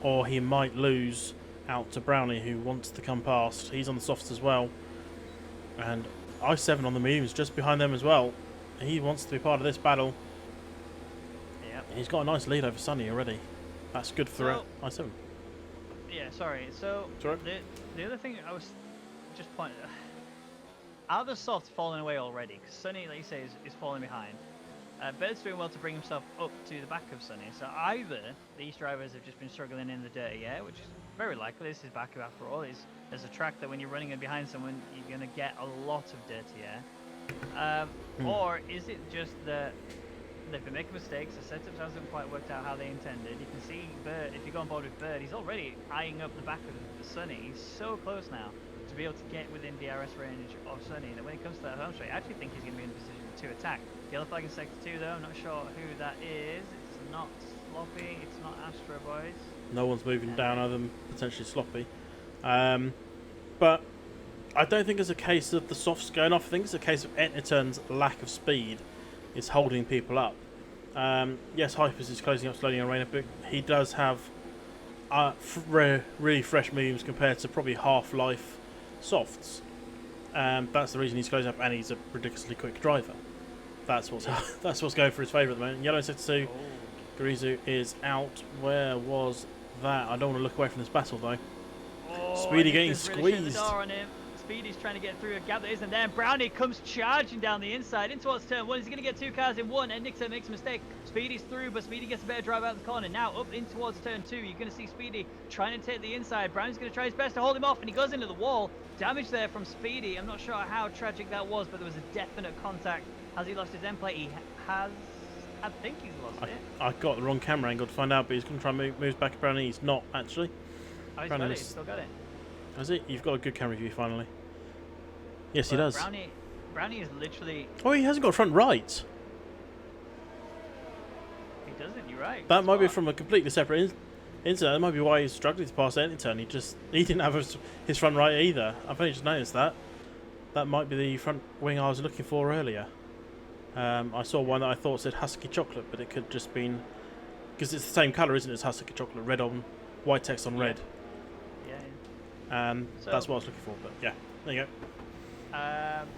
or he might lose out to Brownie, who wants to come past. He's on the softs as well, and I7 on the mediums just behind them as well. He wants to be part of this battle. Yep. He's got a nice lead over Sunny already. That's good for I7. Yeah, sorry. So the other thing I was just pointing, are the softs falling away already? Because Sunny, like you say, is falling behind. Bird's doing well to bring himself up to the back of Sunny. So either these drivers have just been struggling in the dirty air, which is very likely. This is Baku after all. There's a track that when you're running in behind someone, you're going to get a lot of dirty air. Or is it just that they've been making mistakes, the setup hasn't quite worked out how they intended. You can see Bird, if you go on board with Bird, he's already eyeing up the back of Sunny. He's so close now to be able to get within DRS range of Sunny that when it comes to that home straight, I actually think he's going to be in a position to attack. Yellow flag in sector 2 though, I'm not sure who that is. It's not Sloppy, it's not Astro Boys. No one's moving down other than potentially Sloppy. But I don't think it's a case of the softs going off. I think it's a case of Etniturn's lack of speed is holding people up. Yes, Hypers is closing up slowly on Rainer, but he does have really fresh mediums compared to probably half-life softs. That's the reason he's closing up, and he's a ridiculously quick driver. That's what's that's what's going for his favour at the moment. Yellow sector 2, Garizu is out. Where was that? I don't want to look away from this battle though. Speedy getting squeezed. Speedy's trying to get through a gap that isn't there, and Brownie comes charging down the inside in towards turn 1. He's going to get 2 cars in one, and Nixon makes a mistake. Speedy's through, but Speedy gets a better drive out of the corner. Now up in towards turn 2, you're going to see Speedy trying to take the inside. Brownie's going to try his best to hold him off, and he goes into the wall. Damage there from Speedy. I'm not sure how tragic that was, but there was a definite contact. Has he lost his end plate? He has. I think he's lost it. I got the wrong camera angle to find out, but he's going to try and move back at Brownie. He's not, actually. Oh, he's got it. He's still got it. Has it? You've got a good camera view, finally. Yes, he does. Brownie is literally... Oh, he hasn't got front right. He doesn't, you're right. That might be from a completely separate incident. That might be why he's struggling to pass any turn. He didn't have his front right either. I've only just noticed that. That might be the front wing I was looking for earlier. I saw one that I thought said Husky Chocolate, but it could just been... Because it's the same colour, isn't it? It's Husky Chocolate. Red on... White text on red. Yeah. So, that's what I was looking for, but yeah. There you go.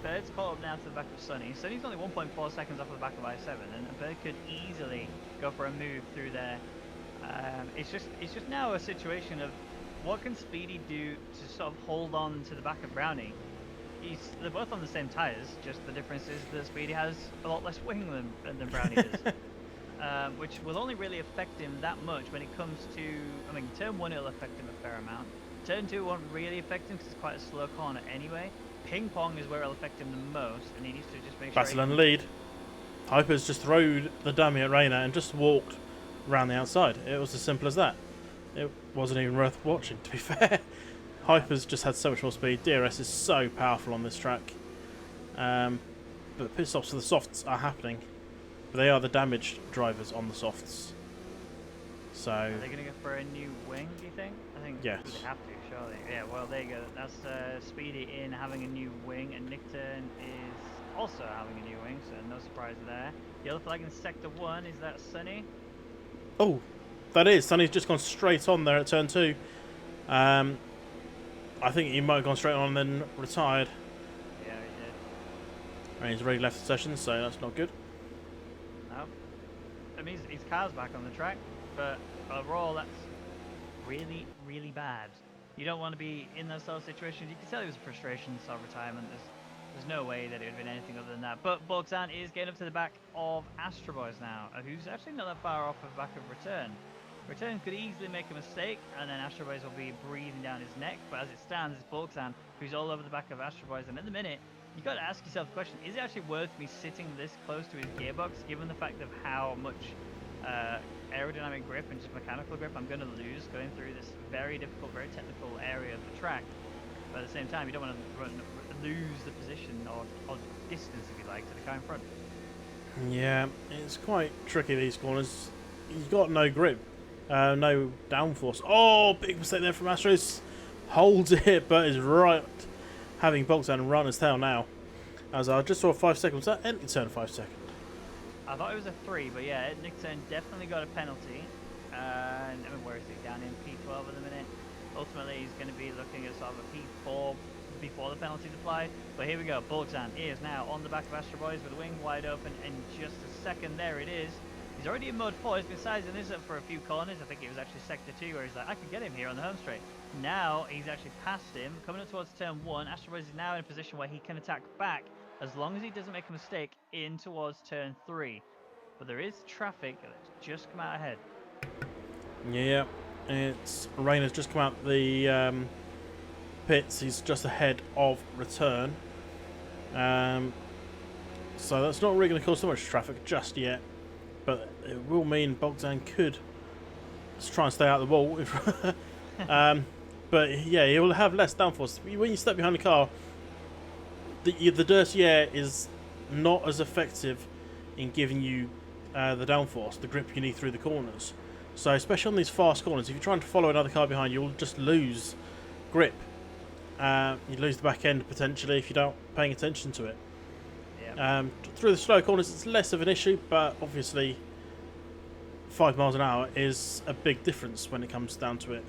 Bird's caught up now to the back of Sunny. Sunny's only 1.4 seconds off the back of I7, and Bird could easily go for a move through there. It's just now a situation of what can Speedy do to sort of hold on to the back of Brownie. They're both on the same tyres, just the difference is that Speedy has a lot less wing than Brownie does. Which will only really affect him that much when it comes to... I mean, turn 1 it'll affect him a fair amount. Turn 2 won't really affect him because it's quite a slow corner anyway. Ping Pong is where it'll affect him the most, and he needs to just make sure... Battle and lead. Hyper's just throwed the dummy at Rainer and just walked around the outside. It was as simple as that. It wasn't even worth watching, to be fair. Hyper's just had so much more speed. DRS is so powerful on this track. But pit stops for the softs are happening. But they are the damaged drivers on the softs. So... Are they going to go for a new wing, do you think? I think yes. They have to, surely. Yeah, well, there you go. That's Speedy in having a new wing, and Nickturn is also having a new wing, so no surprise there. Yellow flag in sector 1, is that Sunny? Oh, that is. Sunny's just gone straight on there at turn 2. I think he might have gone straight on and then retired. Yeah, he did. And he's already left the session, so that's not good. No. That means his car's back on the track, but overall that's really, really bad. You don't want to be in those sort of situations. You can tell it was a frustration, sort of retirement. There's no way that it would have been anything other than that. But Borgzan is getting up to the back of Astro Boys now, who's actually not that far off of the back of Return. Return could easily make a mistake, and then Astro Boys will be breathing down his neck. But as it stands, it's Borgzan who's all over the back of Astro Boys. And at the minute, you've got to ask yourself the question, is it actually worth me sitting this close to his gearbox, given the fact of how much aerodynamic grip and just mechanical grip I'm going to lose going through this very difficult, very technical area of the track? But at the same time, you don't want to lose the position or distance, if you like, to the car in front. Yeah, it's quite tricky, these corners. You've got no grip, no downforce. Oh, big mistake there from Astros. Holds it, but is right having Borgzan run his tail now. As I just saw 5 seconds. Was that Nickturn 5 seconds? I thought it was a 3, but yeah, Nickturn definitely got a penalty. And I mean, where is he? Down in P12 at the minute. Ultimately, he's going to be looking at sort of a P4 before the penalties apply. But here we go. Bulgzan is now on the back of Astro Boys with the wing wide open in just a second. There it is. He's already in mode 4. He's been sizing this up for a few corners. I think it was actually sector 2 where he's like, I could get him here on the home straight. Now he's actually passed him, coming up towards turn 1. Astro Boys is now in a position where he can attack back as long as he doesn't make a mistake in towards turn 3. But there is traffic that's just come out ahead. Yeah, it's Rain has just come out the pits. He's just ahead of return. So that's not really going to cause so much traffic just yet. But it will mean Bogdan could try and stay out of the wall. But yeah, he will have less downforce. When you step behind the car, the dirty air is not as effective in giving you the downforce, the grip you need through the corners. So especially on these fast corners, if you're trying to follow another car behind, you'll just lose grip. You lose the back end potentially if you don't paying attention to it. Yeah. Through the slow corners, it's less of an issue, but obviously 5 miles an hour is a big difference when it comes down to it.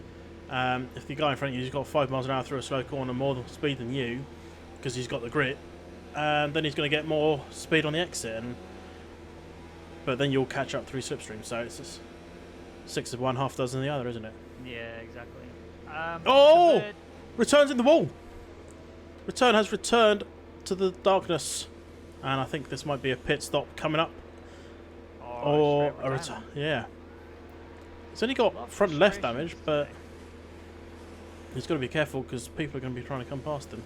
If the guy in front of you has got 5 miles an hour through a slow corner more speed than you, because he's got the grip, then he's going to get more speed on the exit, but then you'll catch up through slipstream. So it's just 6 of one, half dozen of the other, isn't it? Yeah, exactly. Oh! Returns in the wall! Return has returned to the darkness. And I think this might be a pit stop coming up. Or a return. Yeah. He's only got front left damage, but he's got to be careful because people are going to be trying to come past him.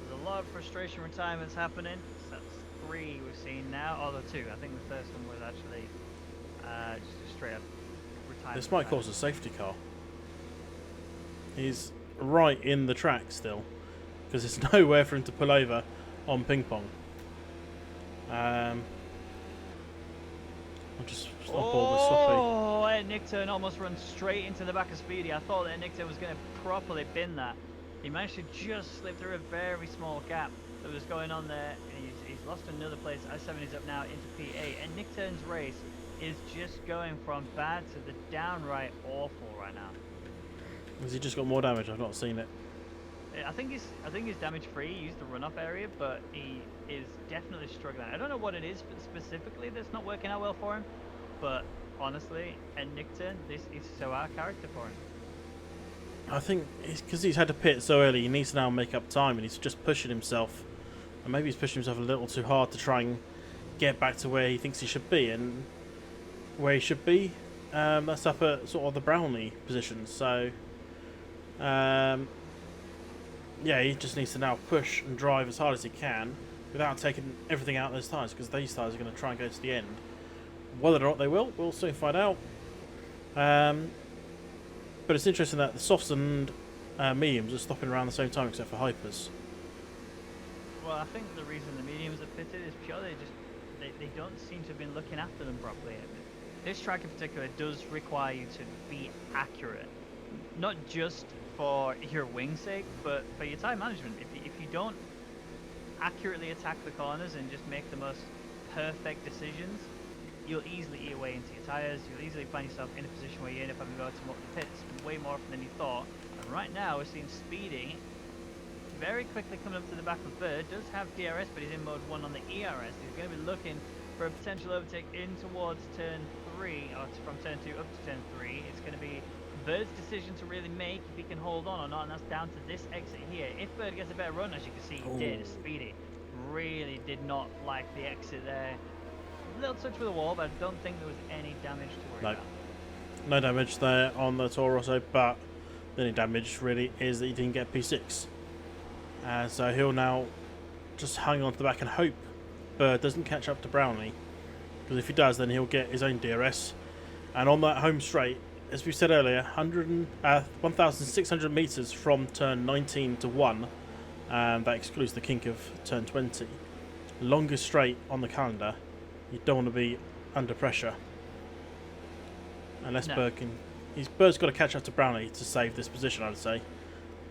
There's a lot of frustration retirements happening. So that's 3 we've seen now. Oh, 2. I think the first one was actually just a straight up retirement. This might cause a safety car. He's right in the track still, because there's nowhere for him to pull over on ping pong. I'll just stop all the sloppy. Oh, that Nick turn almost runs straight into the back of Speedy. I thought that Nick turn was going to properly bin that. He managed to just slip through a very small gap that was going on there, and he's lost another place. I7 is up now into P8, and Nick Turn's race is just going from bad to the downright awful right now. Has he just got more damage? I've not seen it. I think he's damage free. He used the run-up area, but he is definitely struggling. I don't know what it is specifically that's not working out well for him, but honestly, and Nickton, this is so out of character for him. I think because he's had to pit so early, he needs to now make up time, and he's just pushing himself. And maybe he's pushing himself a little too hard to try and get back to where he thinks he should be, and where he should be, that's up at sort of the Brownlee position. So. Yeah, he just needs to now push and drive as hard as he can without taking everything out of those tyres, because these tyres are going to try and go to the end. Whether or not they will, we'll soon find out. But it's interesting that the softs and mediums are stopping around the same time except for hypers. Well, I think the reason the mediums are pitted is purely just they don't seem to have been looking after them properly. This track in particular does require you to be accurate, not just for your wing's sake, but for your time management. If you don't accurately attack the corners and just make the most perfect decisions, you'll easily eat away into your tyres. You'll easily find yourself in a position where you end up having to go to the pits way more often than you thought. And right now we're seeing Speedy very quickly coming up to the back of Bird. Does have DRS, but he's in mode 1 on the ERS. He's going to be looking for a potential overtake in towards turn 3, or from turn 2 up to turn 3. It's going to be Bird's decision to really make if he can hold on or not, and that's down to this exit here. If Bird gets a better run, as you can see he did, Speedy really did not like the exit there. A little touch with the wall, but I don't think there was any damage to worry about. No damage there on the Toro Rosso, but the only damage really is that he didn't get P6. So he'll now just hang on to the back and hope Bird doesn't catch up to Brownlee, because if he does, then he'll get his own DRS. And on that home straight, as we said earlier, 1,600 metres from turn 19 to 1. That excludes the kink of turn 20. Longest straight on the calendar. You don't want to be under pressure. Unless Bird can... Bird's got to catch up to Brownlee to save this position, I would say.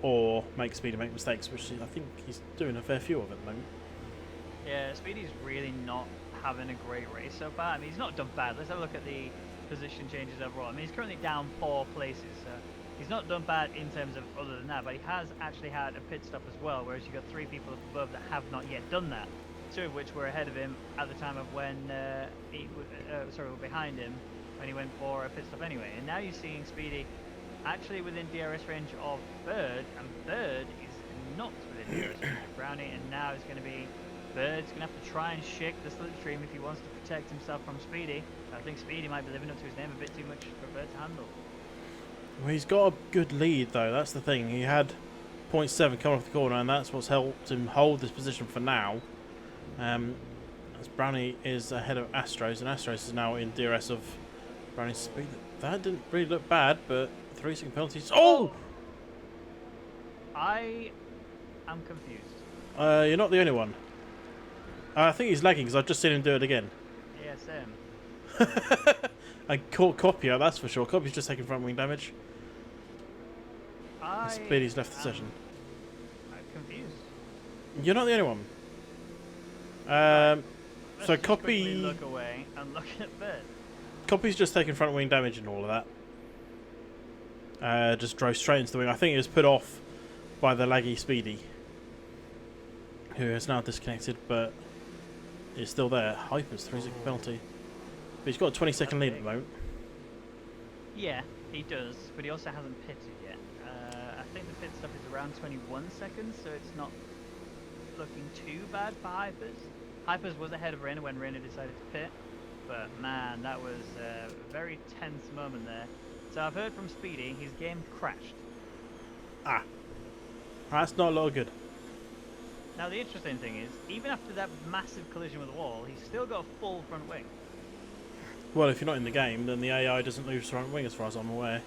Or make Speedy make mistakes, which I think he's doing a fair few of at the moment. Yeah, Speedy's really not having a great race so far. I mean, he's not done bad. Let's have a look at the position changes overall. I mean, he's currently down 4 places, so he's not done bad in terms of other than that, but he has actually had a pit stop as well, whereas you've got 3 people up above that have not yet done that, 2 of which were ahead of him at the time of when were behind him when he went for a pit stop anyway. And now you're seeing Speedy actually within DRS range of Bird, and Bird is not within DRS range of Brownie, and now it's going to be Bird's going to have to try and shake the slipstream if he wants to protect himself from Speedy. I think Speedy might be living up to his name a bit too much for Bird to handle. Well, he's got a good lead though, that's the thing. He had 0.7 coming off the corner, and that's what's helped him hold this position for now. As Brownie is ahead of Astros, and Astros is now in DRS of Brownie's speed. That didn't really look bad, but 3-second penalties. Oh! I am confused. You're not the only one. I think he's lagging because I've just seen him do it again. Yeah, same. And caught Copio, that's for sure. Copio's just taking front wing damage. Speedy's left the session. I'm confused. You're not the only one. Let's So just Copy... quickly look away and look at Bird. Copy's just taking front wing damage and all of that. Just drove straight into the wing. I think it was put off by the laggy Speedy, who is now disconnected, but is still there. Hyper's 3-second penalty. But he's got a 20-second lead at the moment. Yeah, he does, but he also hasn't pitted yet. I think the pit stop is around 21 seconds, so it's not looking too bad for Hypers. Hypers was ahead of Rainer when Rainer decided to pit, but man, that was a very tense moment there. So I've heard from Speedy, his game crashed. Ah. That's not a lot of good. Now the interesting thing is, even after that massive collision with the wall, he's still got a full front wing. Well, if you're not in the game, then the AI doesn't lose front wing as far as I'm aware.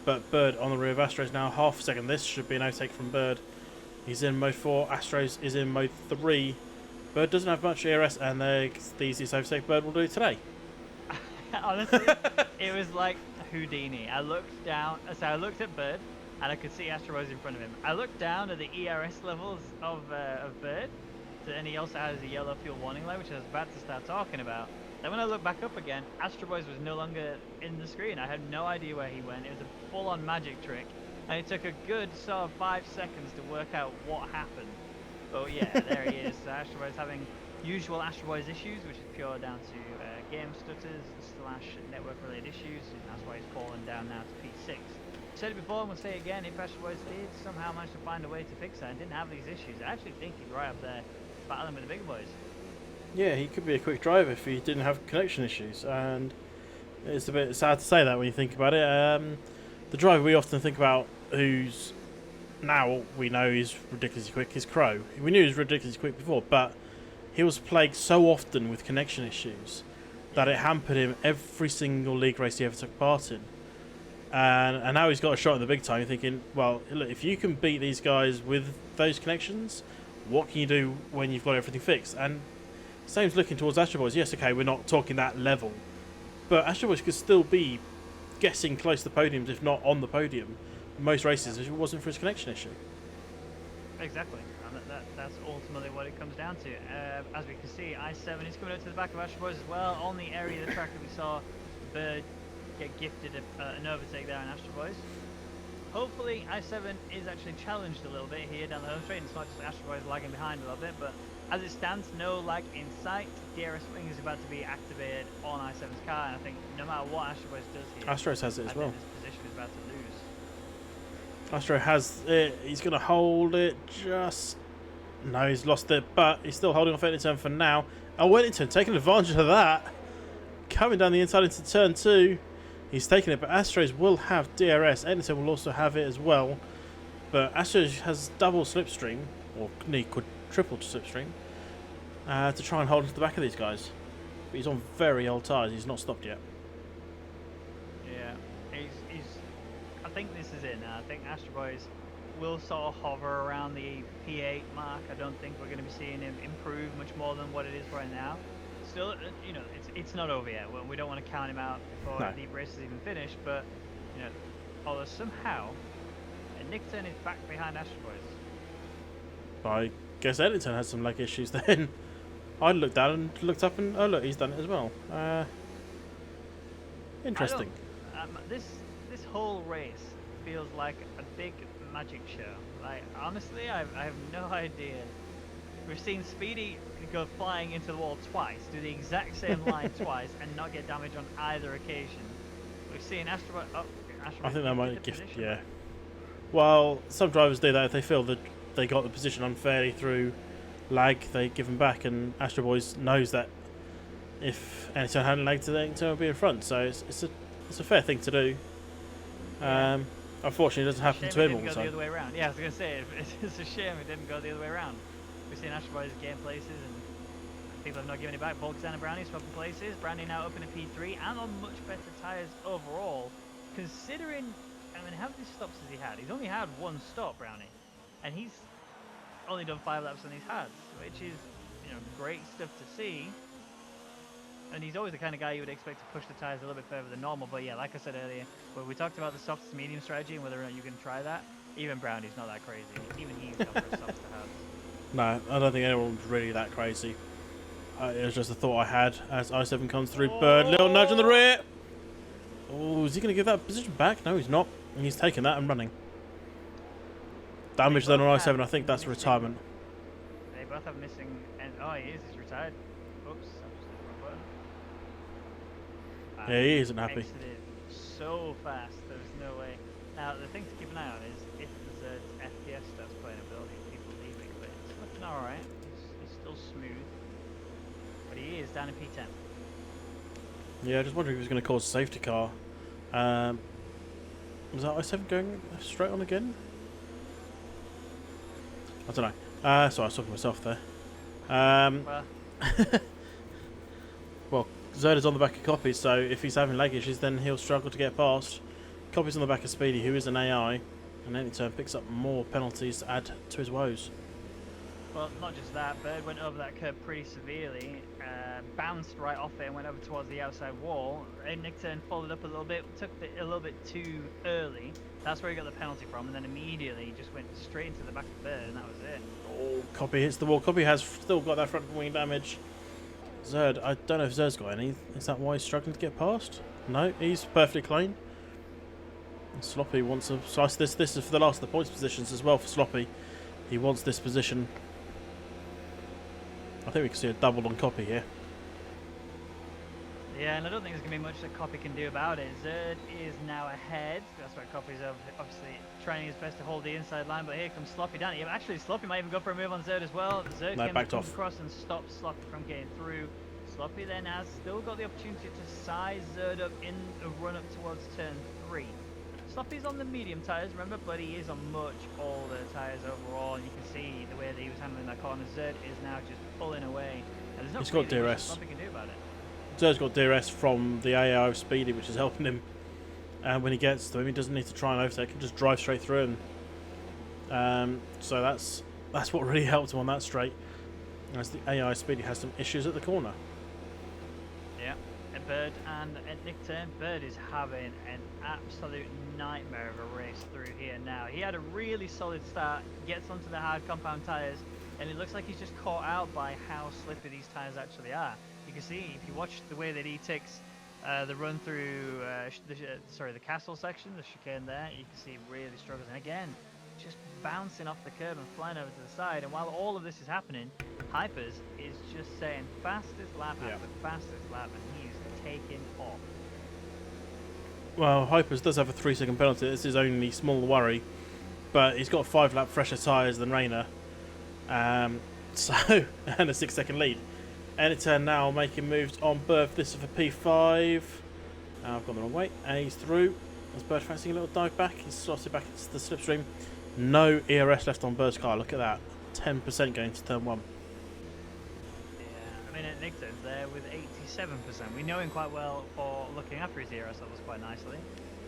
But Bird on the rear of Astros now, half a second. This should be an outtake from Bird. He's in mode 4, Astros is in mode 3. Bird doesn't have much ERS, and the easiest overtake Bird will do today. Honestly, it was like Houdini. I looked down, so I looked at Bird, and I could see Astro Boy's in front of him. I looked down at the ERS levels of Bird, and he also has a yellow fuel warning light, which I was about to start talking about. Then when I looked back up again, Astro Boys was no longer in the screen. I had no idea where he went. It was a full-on magic trick, and it took a good sort of 5 seconds to work out what happened. But yeah, there he is. So Astro Boys having usual Astro Boys issues, which is pure down to game stutters / network-related issues, and that's why he's fallen down now to P6. Said it before and we'll say it again, if Astro Boys did somehow manage to find a way to fix that and didn't have these issues, I actually think he's right up there battling with the big boys. Yeah, he could be a quick driver if he didn't have connection issues, and it's a bit sad to say that when you think about it. The driver we often think about, who's now we know is ridiculously quick, is Crow. We knew he was ridiculously quick before, but he was plagued so often with connection issues that it hampered him every single league race he ever took part in. And now he's got a shot in the big time. You're thinking, well, look, if you can beat these guys with those connections, what can you do when you've got everything fixed? And same's looking towards Astro Boys. Yes, okay, we're not talking that level, but Astro Boys could still be getting close to the podiums, if not on the podium, most races, if it wasn't for his connection issue. Exactly, and that's ultimately what it comes down to. As we can see, I7 is coming out to the back of Astro Boys as well, on the area of the track that we saw Bird get gifted an overtake there in Astro Boys. Hopefully I7 is actually challenged a little bit here down the home straight, and it's not just Astro Boys lagging behind a little bit, but as it stands, no lag in sight. DRS wing is about to be activated on I7's car, and I think no matter what Astro Boys does here, Astros has it as well. This position is about to lose. Astro has it. He's going to hold it. Just no, he's lost it, but he's still holding off Edington for now. Oh, Edington taking advantage of that, coming down the inside into turn 2. He's taking it, but Astros will have DRS. Edington will also have it as well, but Astros has double slipstream, or triple slipstream, to try and hold into the back of these guys. But he's on very old tyres. He's not stopped yet. Yeah, he's. I think this is it now. I think Astro Boys will sort of hover around the P8 mark. I don't think we're going to be seeing him improve much more than what it is right now. Still, you know, it's not over yet. We don't want to count him out before the race is even finished. But you know, although somehow Nickton is back behind Astro Boys. I guess Edington has some leg issues then. I looked down and looked up and, oh look, he's done it as well. Interesting. This whole race feels like a big magic show. Like honestly, I have no idea. We've seen Speedy go flying into the wall twice, do the exact same line twice, and not get damage on either occasion. We've seen Astro. Oh, Astro I think that might gift, position. yeah. Well, some drivers do that if they feel that they got the position unfairly through lag, they give them back, and Astro Boys knows that if anyone hadn't lagged to them, would be in front, so it's a fair thing to do. Yeah. Unfortunately, it doesn't happen to him all the Go time. the other way around. Yeah, I was gonna say it's a shame it didn't go the other way around. We've seen Astro Boys gain places and people have not given it back. Bolkestein and Brownie swapping places. Brownie now up in a P3 and on much better tyres overall, considering. I mean, how many stops has he had? He's only had one stop, Brownie, and he's only done 5 laps on his hards, which is, you know, great stuff to see. And he's always the kind of guy you would expect to push the tyres a little bit further than normal. But yeah, like I said earlier, when we talked about the soft to medium strategy and whether or not you can try that, even Brownie's not that crazy. Even he's gone for a soft to hards. No, I don't think anyone's really that crazy. It was just a thought I had as I7 comes through. Bird, little nudge in the rear. Oh, is he going to give that position back? No, he's not. And he's taking that and running. Damage then on I7, I think that's retirement. They both have missing, and oh, he is. He's retired. Oops, I just hit the wrong button. Yeah, he isn't happy. Exited so fast. There's no way. Now the thing to keep an eye on is if the FPS starts playing a bill, people leaving, but it's looking all right. He's still smooth, but he is down in P10. Yeah, just wondering if he was going to cause a safety car. Was that I7 going straight on again? I don't know. Sorry, I was talking to myself there. Well, well, Zerda's on the back of Copy, so if he's having lag issues, then he'll struggle to get past. Copy's on the back of Speedy, who is an AI, and then in turn picks up more penalties to add to his woes. well, not just that. Bird went over that curb pretty severely, bounced right off it and went over towards the outside wall. And Nick Turn followed up a little bit, took it a little bit too early. That's where he got the penalty from, and then immediately just went straight into the back of Bird, and that was it. Oh, Copy hits the wall. Copy has still got that front wing damage. Zerd, I don't know if Zerd's got any. Is that why he's struggling to get past? No, he's perfectly clean. And Sloppy wants a slice. This is for the last of the points positions as well for Sloppy. He wants this position. I think we can see a double on Copy here. Yeah, and I don't think there's going to be much that Copy can do about it. Zerd is now ahead. That's why Copy's obviously trying his best to hold the inside line, but here comes Sloppy down. Yeah, actually, Sloppy might even go for a move on Zerd as well. Zerd can come across and stop Sloppy from getting through. Sloppy then has still got the opportunity to size Zerd up in a run up towards turn 3. Sloppy's on the medium tyres, remember, but he is on much older tyres overall, and you can see the way that he was handling that corner. Zerd is now just pulling away. And there's He's not got really much DRS. Sloppy can do about it. Zerd's got DRS from the AI of Speedy, which is helping him. And when he gets to him, he doesn't need to try and overtake. He can just drive straight through him. So that's what really helped him on that straight. As the AI Speedy has some issues at the corner. Yeah, and Bird and Nick Turn. Bird is having an absolute nightmare of a race through here now. He had a really solid start, gets onto the hard compound tyres, and it looks like he's just caught out by how slippery these tyres actually are. You can see, if you watch the way that he takes the run through the castle section, the chicane there, you can see he really struggles. And again, just bouncing off the curb and flying over to the side. And while all of this is happening, Hypers is just saying fastest lap after fastest lap, and he's taking off. Well, Hypers does have a 3-second penalty. This is only small worry, but he's got 5 lap fresher tyres than Rayner, and a 6-second lead. Editor now making moves on Bird. This is for P5. I've gone the wrong way. And he's through. As Bird fancying a little dive back. He's slotted back into the slipstream. No ERS left on Bird's car. Look at that. 10% going to turn 1. Yeah, I mean, Nick Turn's there with 87%. We know him quite well for looking after his ERS levels quite nicely.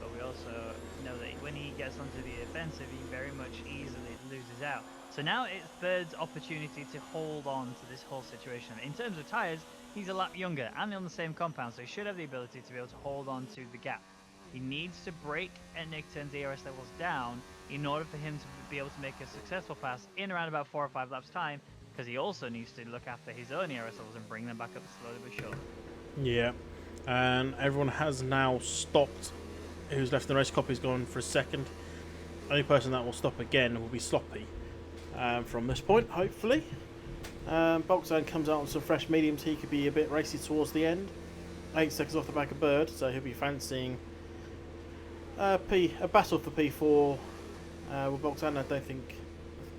But we also know that when he gets onto the offensive, he very much easily loses out. So now it's Bird's opportunity to hold on to this whole situation. In terms of tyres, he's a lap younger and on the same compound, so he should have the ability to be able to hold on to the gap. He needs to break Nick Turn's ERS levels down in order for him to be able to make a successful pass in around about 4 or 5 laps time because he also needs to look after his own ERS levels and bring them back up slowly but surely. Yeah, and everyone has now stopped. Who's left in the race? Copy's gone for a second. Only person that will stop again will be Sloppy from this point, hopefully. Boltzan comes out on some fresh mediums. He could be a bit racy towards the end. 8 seconds off the back of Bird, so he'll be fancying a battle for P4 with Boltzan. I don't think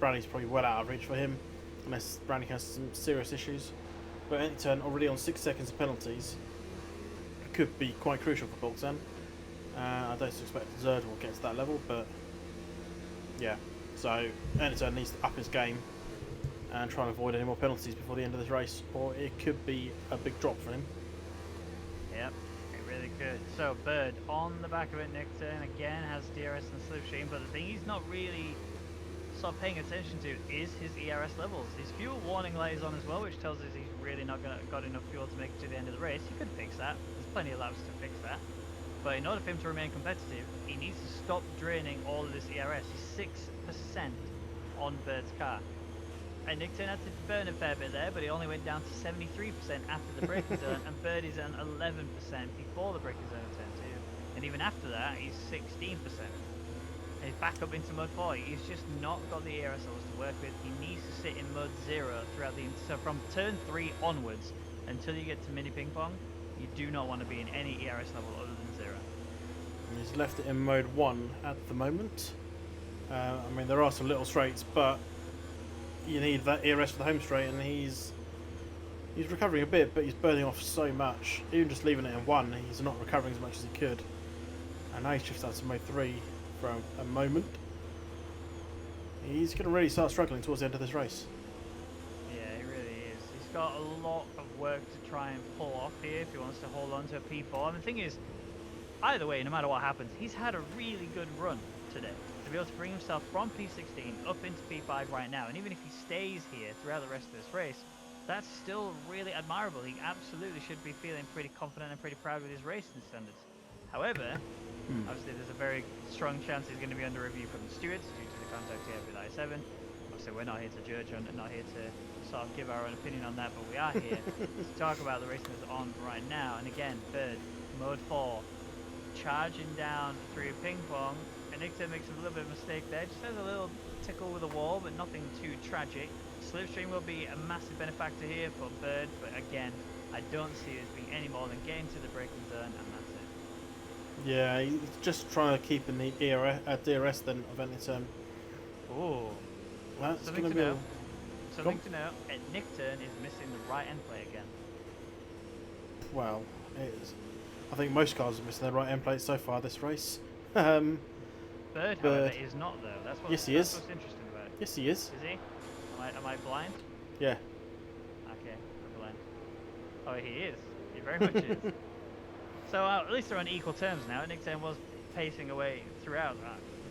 Brownie's probably well out of reach for him, unless Brownie has some serious issues. But any turn already on 6 seconds of penalties could be quite crucial for Boltzan. I don't expect Zerd will get to that level, but yeah. So Eniton needs to up his game and try and avoid any more penalties before the end of this race, or it could be a big drop for him. Yep, it really could. So Bird on the back of it, Nicturn again has DRS and Slipstream, but the thing he's not really sort of paying attention to is his ERS levels. His fuel warning light is on as well, which tells us he's really not got enough fuel to make it to the end of the race. He could fix that. There's plenty of laps to fix that. But in order for him to remain competitive, he needs to stop draining all of this ERS. He's 6% on Bird's car. And Nicturn had to burn a fair bit there, but he only went down to 73% after the braking zone, and Bird is on 11% before the braking zone of turn 2. And even after that, he's 16%. And he's back up into mode 4. He's just not got the ERS levels to work with. He needs to sit in mode 0 throughout the... So from turn 3 onwards, until you get to mini ping pong, you do not want to be in any ERS level other than 0. And he's left it in mode 1 at the moment. I mean, there are some little straights, but you need that ERS for the home straight, and he's recovering a bit, but he's burning off so much. Even just leaving it in 1, he's not recovering as much as he could. And now he's shifted out to mode 3 for a moment. He's going to really start struggling towards the end of this race. Yeah, he really is. He's got a lot of work to try and pull off here if he wants to hold on to a P4. And the thing is, either way, no matter what happens, he's had a really good run today. To be able to bring himself from P16 up into P5 right now, and even if he stays here throughout the rest of this race, that's still really admirable. He absolutely should be feeling pretty confident and pretty proud with his racing standards. However, obviously there's a very strong chance he's going to be under review from the stewards due to the contact he had with I7. Obviously we're not here to judge and not here to sort of give our own opinion on that, but we are here to talk about the racing that's on right now. And again, Bird, mode 4, charging down through ping pong. And Nicturn makes a little bit of a mistake there, just has a little tickle with a wall, but nothing too tragic. Slipstream will be a massive benefactor here for Bird, but again, I don't see it as being any more than getting to the braking zone, and that's it. Yeah, he's just trying to keep in the DRS then of any turn. Ooh. That's Something going to to know. be... Something to know. Nicturn is missing the right end plate again. Well, it is. I think most cars are missing their right end plate so far this race. Bird, however, is not though. That's what, yes, he that's is. what's interesting about it. Yes, he is. Is he? Am I blind? Yeah. Okay, I'm blind. Oh, he is. He very much is. So at least they're on equal terms now. Nicturn was pacing away throughout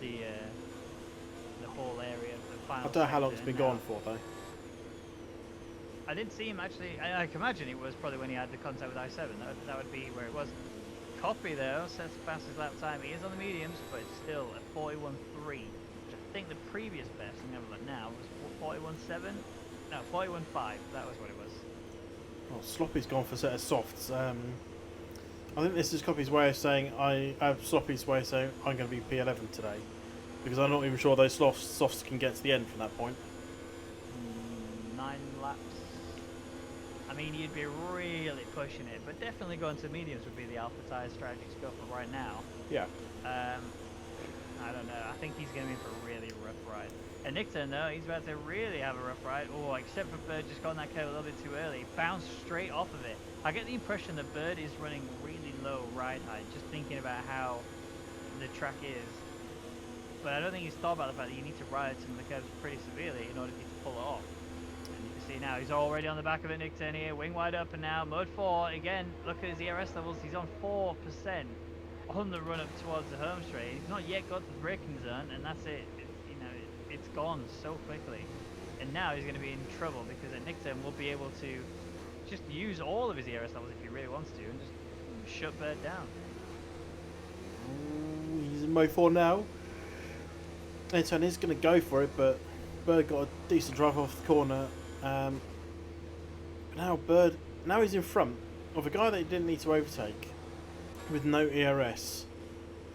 the whole area of the final. I don't know how long it's sector been now. gone for though. I didn't see him actually. I can imagine it was probably when he had the contact with I7. That would be where it was. Copy though says fastest lap time. He is on the mediums, but it's still at 41.3, which I think the previous best, I'm gonna have a look now, was 41.7. No, 41.5. That was what it was. Well, Sloppy's gone for a set of softs. I think this is Copy's way of saying Sloppy's way of saying I'm going to be P11 today, because I'm not even sure those softs can get to the end from that point. 9 laps. I mean, you'd be really pushing it, but definitely going to mediums would be the alpha tire strategy to go for right now. Yeah. I don't know. I think he's going to be in for a really rough ride. And Nicturn, though, he's about to really have a rough ride. Oh, except for Bird just got on that curve a little bit too early. Bounced straight off of it. I get the impression that Bird is running really low ride height, just thinking about how the track is. But I don't think he's thought about the fact that you need to ride some of the curves pretty severely in order for you to pull it off. And you can see now he's already on the back of it, Nicturn here, wing wide up, and now mode 4. Again, look at his ERS levels. He's on 4% on the run up towards the home straight. He's not yet got to the braking zone, and that's it. It's gone so quickly. And now he's going to be in trouble because Nicturn will be able to just use all of his ERS levels if he really wants to and just shut Bird down. He's in mode 4 now. Eniton is going to go for it, but Bird got a decent drive off the corner Um, now Bird, now he's in front of a guy that he didn't need to overtake with no ERS.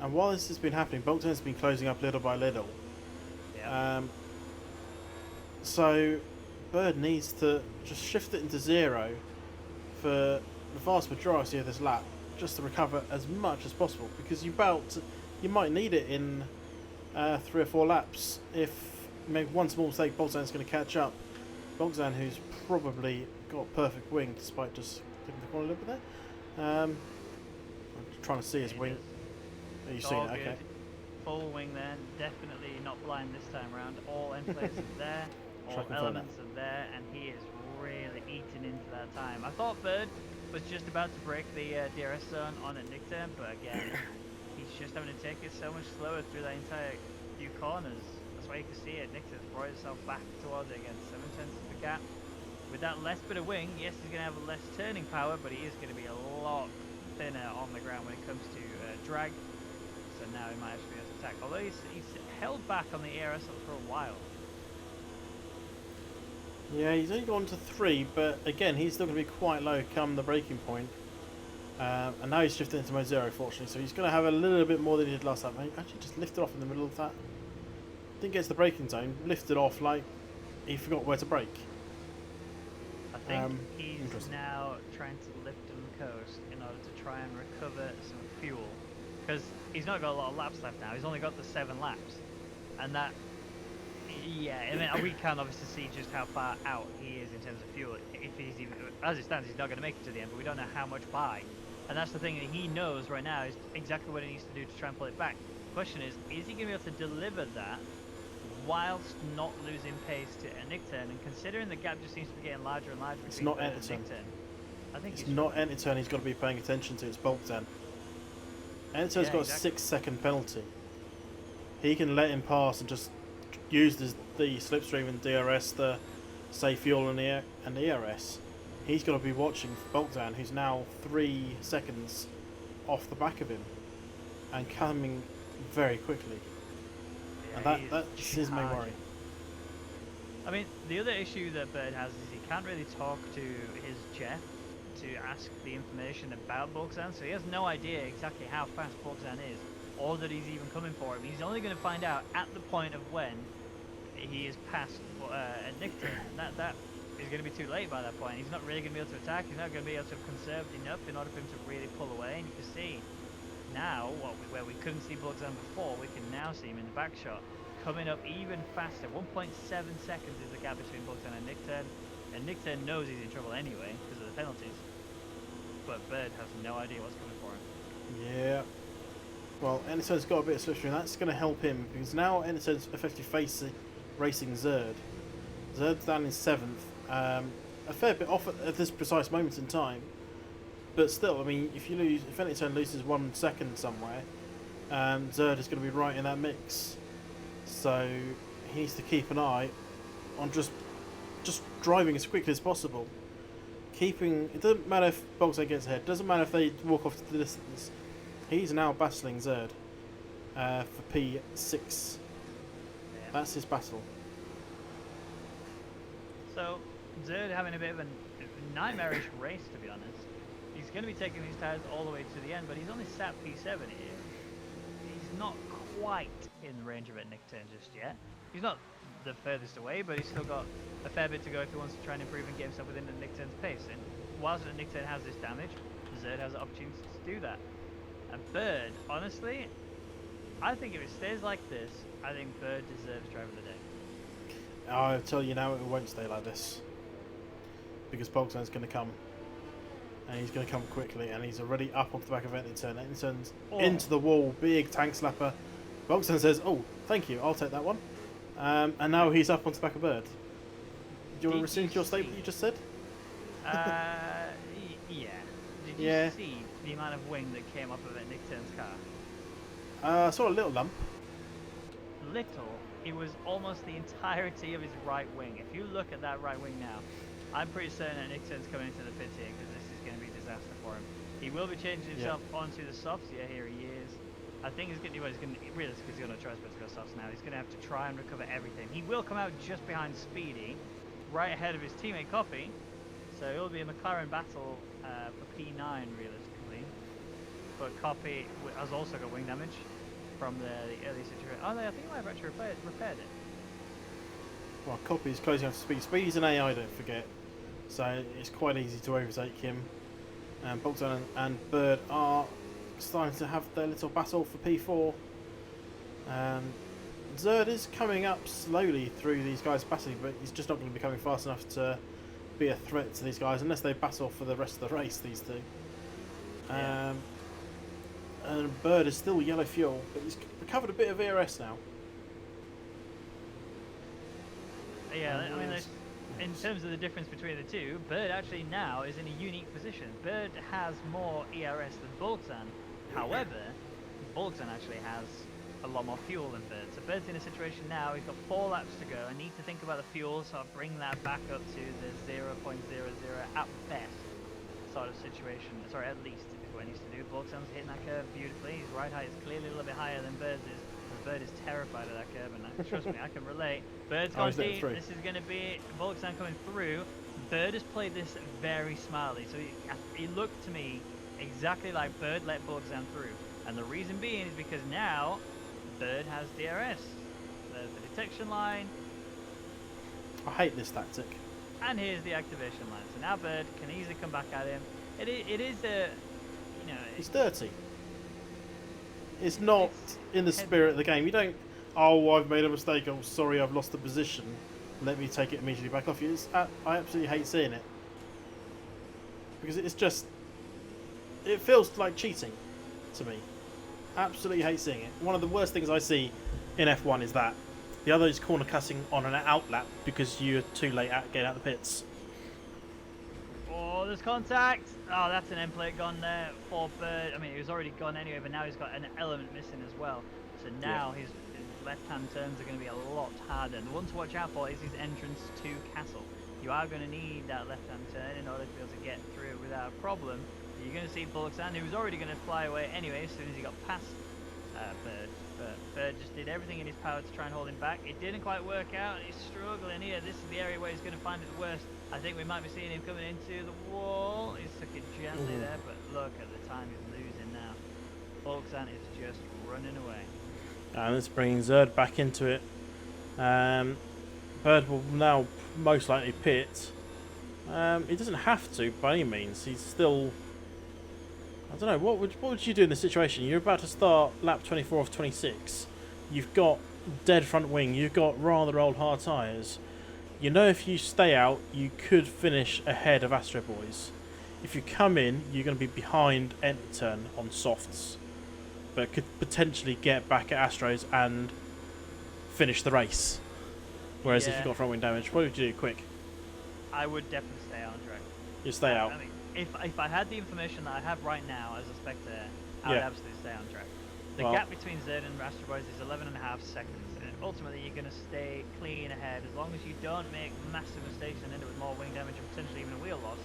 And while this has been happening, Bolton has been closing up little by little. Yeah. So Bird needs to just shift it into 0 for the vast majority of this lap, just to recover as much as possible, because you might need it in 3 or 4 laps. If you make one small mistake, Bolton's going to catch up. Bolton, who's probably got perfect wing despite just taking the corner a little bit there. I'm trying to see his wing. Are you seeing it? Good. Okay. Full wing there, definitely not blind this time around. All end plates are there, all elements are there, and he is really eating into that time. I thought Bird was just about to break the DRS zone on at Nickturn, but again, he's just having to take it so much slower through that entire few corners. That's why you can see it. Nick's brought himself back towards it again, 7/10 of the gap. With that less bit of wing, yes, he's going to have less turning power, but he is going to be a lot thinner on the ground when it comes to drag. So now he might actually be able to attack. Although he's held back on the ERS for a while. Yeah, he's only gone to 3, but again, he's still going to be quite low come the braking point. And now he's shifted into mode 0, fortunately, so he's going to have a little bit more than he did last time. He actually just lifted off in the middle of that. Didn't get to the braking zone, lifted off like he forgot where to brake. I think he's now trying to lift and coast in order to try and recover some fuel. Because he's not got a lot of laps left now, he's only got the 7 laps. And that, yeah, I mean, we can obviously see just how far out he is in terms of fuel. If he's even, as it stands, he's not going to make it to the end, but we don't know how much by. And that's the thing that he knows right now is exactly what he needs to do to try and pull it back. The question is he going to be able to deliver that whilst not losing pace to a Nickturn? And considering the gap just seems to be getting larger and larger between Bird and Nickturn, I think it's not Nickturn he's got to be paying attention to, it's Bolton. Nickturn's got a 6-second penalty. He can let him pass and just use the slipstream and DRS to save fuel and the ERS. He's got to be watching Bolton, who's now 3 seconds off the back of him and coming very quickly. Yeah, and that's his main worry. I mean, the other issue that Bird has is he can't really talk to his Jeff to ask the information about Bolton, so he has no idea exactly how fast Bolton is, or that he's even coming for him. He's only going to find out at the point of when he is past a Nickturn. That is going to be too late by that point. He's not really going to be able to attack. He's not going to be able to have conserved enough in order for him to really pull away. And you can see now where we couldn't see Bolton before, we can now see him in the back shot coming up even faster. 1.7 seconds is the gap between Bolton and Nickturn. And Nickturn knows he's in trouble anyway because of the penalties. But Bird has no idea what's coming for him. Yeah. Well, Ennison's got a bit of slipstream. That's going to help him because now Ennison's effectively racing Zerd. Zerd's down in 7th. A fair bit off at this precise moment in time. But still, I mean, if Ennisson loses 1 second somewhere, Zerd is going to be right in that mix. So he needs to keep an eye on just driving as quickly as possible. It doesn't matter if Bolton gets ahead. It doesn't matter if they walk off to the distance. He's now battling Zerd for P6. Yeah. That's his battle. So Zerd having a bit of a nightmarish race, to be honest. He's going to be taking these tyres all the way to the end, but he's only sat P7 here. He's not quite in range of a Nickturn just yet. He's not the furthest away, but he's still got a fair bit to go if he wants to try and improve and get himself within the Nickturn's pace. And whilst the Nickturn has this damage, Zerd has the opportunity to do that. And Bird, honestly, I think if it stays like this, I think Bird deserves driver of the day. I'll tell you now, it won't stay like this. Because Bolton's going to come. And he's going to come quickly, and he's already up onto the back of Ennisson. Ennisson's into the wall, big tank slapper. Bolton says, "Oh, thank you, I'll take that one." And now he's up onto the back of Bird. Do you want to rescind your statement you just said? Yeah. Did you see the amount of wing that came off of Nickturn's car? I saw a little lump. Little? It was almost the entirety of his right wing. If you look at that right wing now, I'm pretty certain that Nickturn's coming into the pit here because this is going to be a disaster for him. He will be changing himself onto the softs. Yeah, here he is. I think he's going to realistically, he's got no choice but to go softs now. He's going to have to try and recover everything. He will come out just behind Speedy, right ahead of his teammate Copy. So it'll be a McLaren battle for P9 realistically. But Copy has also got wing damage from the early situation. Oh, I think I might have actually repaired it. Well, Copy's closing up to speed. Speed's an AI, don't forget. So it's quite easy to overtake him. And Bolton and Bird are starting to have their little battle for P4. Zerd is coming up slowly through these guys' battling, but he's just not going to be coming fast enough to be a threat to these guys unless they battle for the rest of the race, these two. Yeah. And Bird is still yellow fuel, but he's recovered a bit of ERS now. Yeah, I mean, in terms of the difference between the two, Bird actually now is in a unique position. Bird has more ERS than Boltzan. However, Boltzan actually has a lot more fuel than Bird. So Bird's in a situation now, he's got 4 laps to go. I need to think about the fuel, so I'll bring that back up to the 0.00 at best sort of situation. Sorry, at least is what he needs to do. Boltzan's hitting that curve beautifully. His ride height is clearly a little bit higher than Bird's is. Bird is terrified of that curve, and trust me, I can relate. Bird's gone deep. This is going to be Boltzan coming through. Bird has played this very smartly, so he looked to me exactly like Bird let Boltzan through. And the reason being is because now Bird has DRS. There's the detection line. I hate this tactic. And here's the activation line. So now Bird can easily come back at him. It is a, you know... It's dirty. It's not in the spirit of the game. You don't, oh, I've made a mistake. Oh, sorry, I've lost the position. Let me take it immediately back off you. I absolutely hate seeing it. Because it's just... It feels like cheating to me. Absolutely hate seeing it. One of the worst things I see in F1 is that. The other is corner cutting on an out lap because you're too late at getting out the pits. Oh, there's contact. Oh, that's an end plate gone there for Bird. I mean, he was already gone anyway, but now he's got an element missing as well. So now his left-hand turns are going to be a lot harder. And the one to watch out for is his entrance to Castle. You are going to need that left-hand turn in order to be able to get through without a problem. You're going to see Bullock's who was already going to fly away anyway as soon as he got past Bird. But Bird just did everything in his power to try and hold him back. It didn't quite work out. He's struggling here. This is the area where he's going to find it the worst. I think we might be seeing him coming into the wall. He's took it gently there, but look at the time he's losing now. Bullock's is just running away. And it's bringing Zerd back into it. Bird will now most likely pit. He doesn't have to by any means. He's still... I don't know, what would you do in this situation? You're about to start lap 24 of 26. You've got dead front wing. You've got rather old hard tyres. You know if you stay out, you could finish ahead of Astro Boys. If you come in, you're going to be behind Enterturn on softs. But could potentially get back at Astros and finish the race. Whereas if you've got front wing damage, what would you do? Quick. I would definitely stay on track. You stay out. I mean, if I had the information that I have right now as a spectator, I would absolutely stay on track. The gap between Zerd and Astro Boys is 11.5 seconds, and ultimately you're going to stay clean ahead. As long as you don't make massive mistakes and end up with more wing damage and potentially even a wheel loss,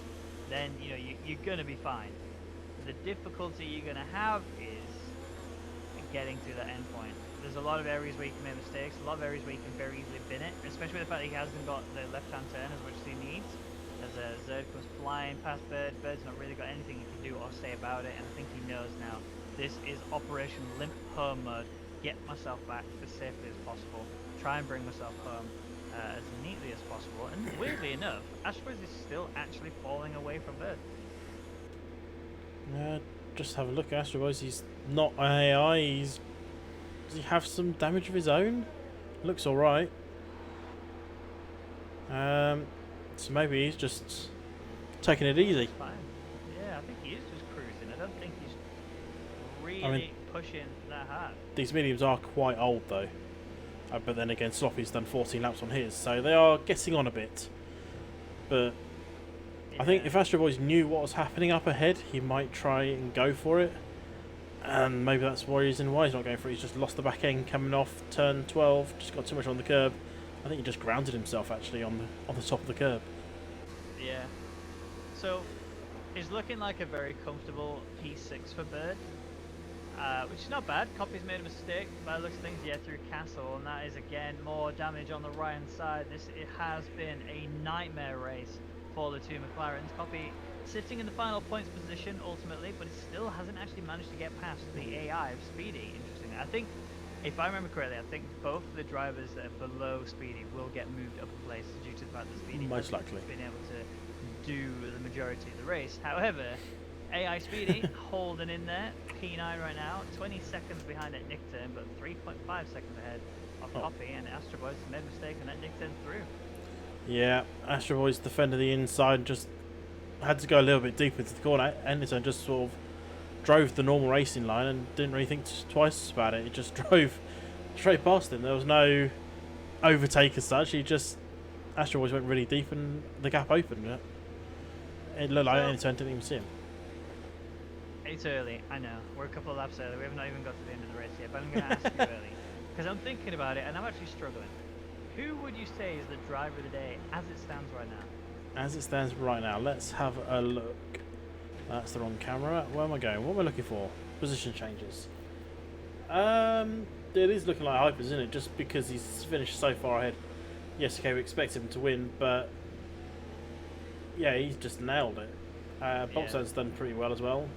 then you're going to be fine. The difficulty you're going to have is getting to that end point. There's a lot of areas where you can make mistakes, a lot of areas where you can very easily bin it, especially with the fact that he hasn't got the left-hand turn as much as he needs. As Zerd comes flying past Bird, Bird's not really got anything he can do or say about it, and I think he knows now. This is Operation Limp Home mode. Get myself back as safely as possible. Try and bring myself home as neatly as possible. And weirdly enough, Astros is still actually falling away from Bird. Just have a look at Astro Boys. He's not AI. Does he have some damage of his own? Looks alright. So maybe he's just taking it easy. Fine. Yeah, I think he is just cruising. I don't think he's really pushing that hard. These mediums are quite old though. But then again, Sloppy's done 14 laps on his, so they are getting on a bit. But I think if Astro Boys knew what was happening up ahead, he might try and go for it. And maybe that's the reason why he's not going for it. He's just lost the back end coming off turn 12, just got too much on the curb. I think he just grounded himself actually on the top of the curb. Yeah. So it's looking like a very comfortable P6 for Bird. which is not bad. Copy's made a mistake by the looks of things, yeah, through Castle, and that is again more damage on the right hand side. It has been a nightmare race for the two McLarens. Copy sitting in the final points position ultimately, but it still hasn't actually managed to get past the AI of Speedy. Interestingly, I think, if I remember correctly, I think both the drivers that are below Speedy will get moved up a place due to the fact that Speedy Most has likely been able to do the majority of the race. However, AI Speedy holding in there, P9 right now, 20 seconds behind at Nick turn, but 3.5 seconds ahead of Copy, and Astro Boys made a mistake and that Nick turn through. Yeah, Astro Boys defended the inside and just had to go a little bit deeper into the corner. Anderson just sort of drove the normal racing line and didn't really think twice about it. It just drove straight past him. There was no overtake as such. Astro Boys went really deep and the gap opened. It looked like Anderson didn't even see him. It's early, I know. We're a couple of laps early. We have not even got to the end of the race yet, but I'm going to ask you early. Because I'm thinking about it and I'm actually struggling. Who would you say is the driver of the day as it stands right now? As it stands right now, let's have a look. That's the wrong camera. Where am I going? What am I looking for? Position changes. It is looking like Hypers, isn't it? Just because he's finished so far ahead. Yes, okay, we expect him to win, but yeah, he's just nailed it. Boxman's done pretty well as well.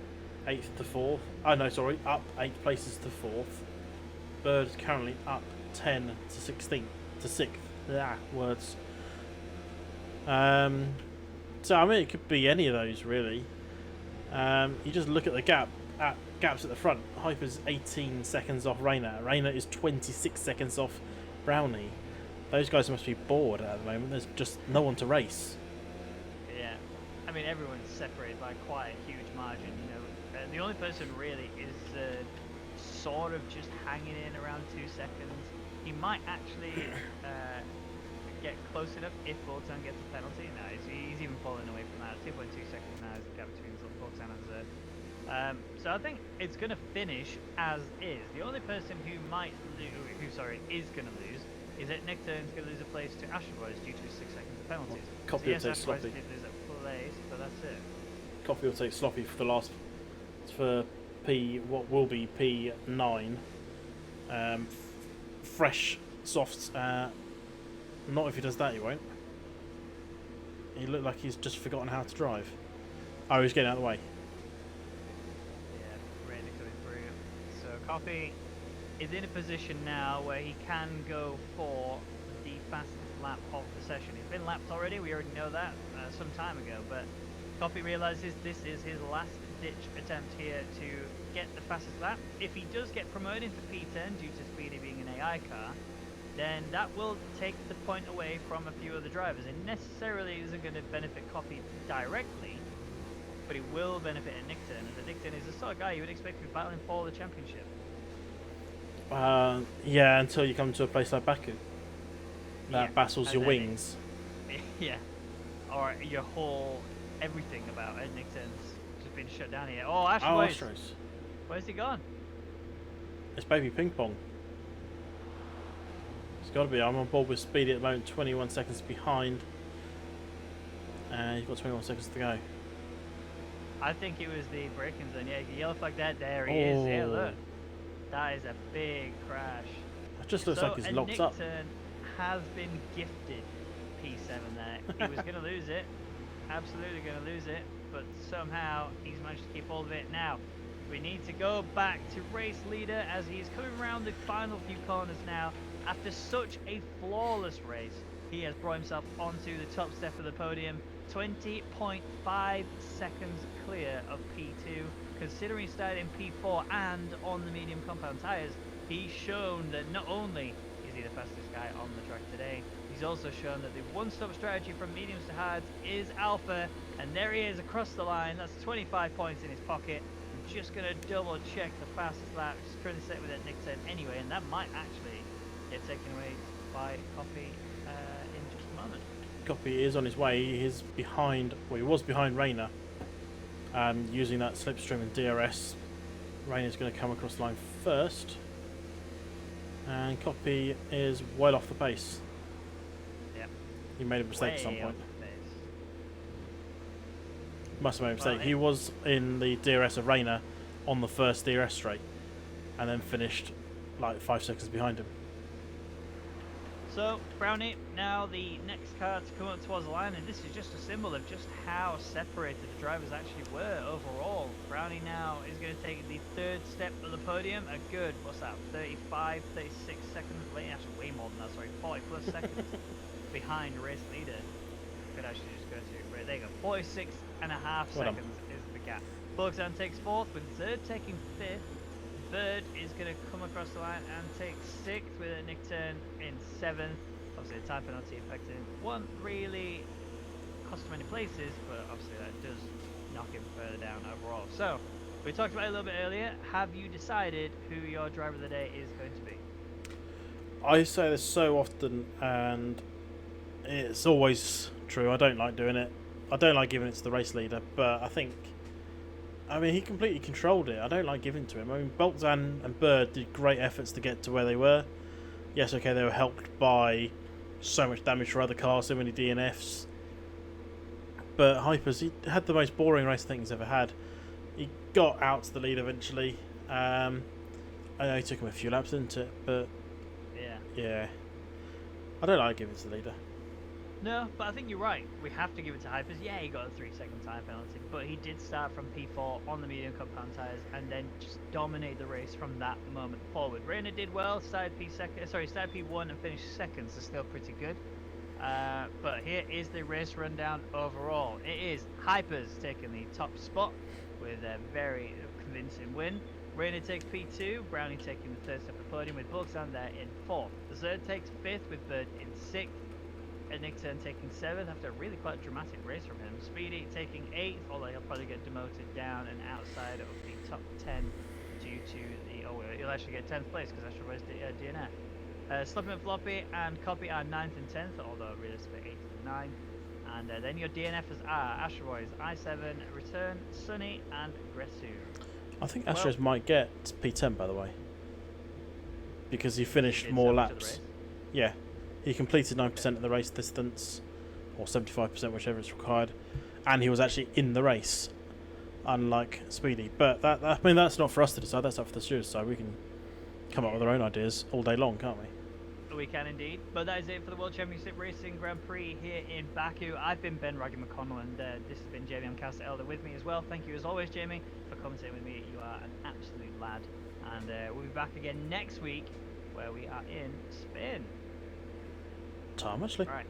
8th to 4th. Oh no, sorry, up 8 places to 4th. Bird's currently up 10 to 16th to 6th. Yeah, words. So I mean, it could be any of those really. You just look at the gaps at the front. Hyper's 18 seconds off Rayner. Rayner is 26 seconds off Brownie. Those guys must be bored at the moment. There's just no one to race. Yeah, I mean everyone's separated by quite a huge margin. You know, the only person really is sort of just hanging in around 2 seconds. He might actually get close enough if Bolton gets a penalty. No, he's even falling away from that. 2.2 seconds now is the gap between Bolton and Zerd. So I think it's going to finish as is. The only person who is going to lose is that Nick Turn's going to lose a place to Astro Boys due to 6 seconds of penalties. Copy will take Sloppy. Did lose a place, but that's it. Copy will take Sloppy for the last, for what will be P9. Fresh softs. Not if he does that, he won't. He looked like he's just forgotten how to drive. Oh, he's getting out of the way. Yeah, ready coming through. So Copy is in a position now where he can go for the fastest lap of the session. He's been lapped already, we already know that some time ago, but Copy realises this is his last ditch attempt here to get the fastest lap. If he does get promoted to P10 due to Speedy being an AI car, then that will take the point away from a few other drivers. It necessarily isn't going to benefit Copy directly, but it will benefit a Nickton, and the Nickton is the sort of guy you would expect to be battling for the championship. Yeah, until you come to a place like Baku. That battles your wings. Yeah. Or your whole everything about Ed Nickton's just been shut down here. Oh, Astros. Where's he gone? It's baby ping pong. It's got to be. I'm on board with Speedy at the moment, 21 seconds behind. And you've got 21 seconds to go. I think it was the braking zone. Yeah, yellow flag that. There he is. Yeah, look. That is a big crash. It just looks like he's locked up. Nickton has been gifted P7 there. He was going to lose it. Absolutely going to lose it. But somehow he's managed to keep hold of it. Now, we need to go back to race leader as he's coming around the final few corners now. After such a flawless race, he has brought himself onto the top step of the podium. 20.5 seconds clear of P2. Considering he started in P4 and on the medium compound tyres, he's shown that not only is he the fastest guy on the track today, he's also shown that the one-stop strategy from mediums to hards is alpha, and there he is across the line. That's 25 points in his pocket. I'm just going to double check the fastest lap, which is currently set with that Nick said anyway, and that might actually get taken away by Copy in just a moment. Copy is on his way. He's behind, well, he was behind Rayner. Using that slipstream and DRS, Rayner's going to come across the line first, and Copy is well off the pace. Yep. He made a mistake at some point. Must have made a mistake. Well, he was in the DRS of Rayner on the first DRS straight, and then finished like 5 seconds behind him. So, Brownie, now the next car to come up towards the line, and this is just a symbol of just how separated the drivers actually were overall. Brownie now is going to take the third step of the podium, a good, what's that, 35, 36 seconds late, actually way more than that, sorry, 40 plus seconds behind race leader. Could actually just go to, right, there you go, 46 and a half seconds is the gap. Bogdan takes fourth, with Zerd taking fifth. Bird is going to come across the line and take sixth, with a Nick Turn in seventh. Obviously, a time penalty affecting won't really cost him any places, but obviously that does knock him further down overall. So, we talked about it a little bit earlier. Have you decided who your driver of the day is going to be? I say this so often, and it's always true. I don't like doing it. I don't like giving it to the race leader, but I mean, he completely controlled it. I don't like giving to him. I mean, Boltzan and Bird did great efforts to get to where they were. Yes, okay, they were helped by so much damage for other cars, so many DNFs. But Hypers, he had the most boring race I think he's ever had. He got out to the lead eventually. I know he took him a few laps into it, but yeah. I don't like giving it to the leader. No, but I think you're right. We have to give it to Hypers. Yeah, he got a 3-second time penalty, but he did start from P4 on the medium compound tyres and then just dominate the race from that moment forward. Rayner did well, started P1 and finished second, so still pretty good. But here is the race rundown overall. It is Hypers taking the top spot with a very convincing win. Rayner takes P2, Brownie taking the third step of the podium with Bulksan there in fourth. Zerd takes fifth with Bird in sixth. Nick Turn taking 7th after a really quite dramatic race from him. Speedy taking 8th, although he'll probably get demoted down and outside of the top 10 due to the... Oh, he'll actually get 10th place because that's reversed DNF. Slippin' and Floppy and Copy are 9th and 10th, although realistically 8th and 9th. And then your DNFers are Astroboys, I7, Return, Sunny, and Gresu. I think Astros might get P10, by the way, because he finished more laps. Yeah. He completed 9% of the race distance, or 75%, whichever is required, and he was actually in the race, unlike Speedy. But I mean, that's not for us to decide. That's up for the stewards. So we can come up with our own ideas all day long, can't we? We can indeed. But that is it for the World Championship Racing Grand Prix here in Baku. I've been Ben Raggy McConnell, and this has been Jamie Amkasa Elder with me as well. Thank you as always, Jamie, for commentating with me. You are an absolute lad. And we'll be back again next week, where we are in Spain. Time, actually. Right.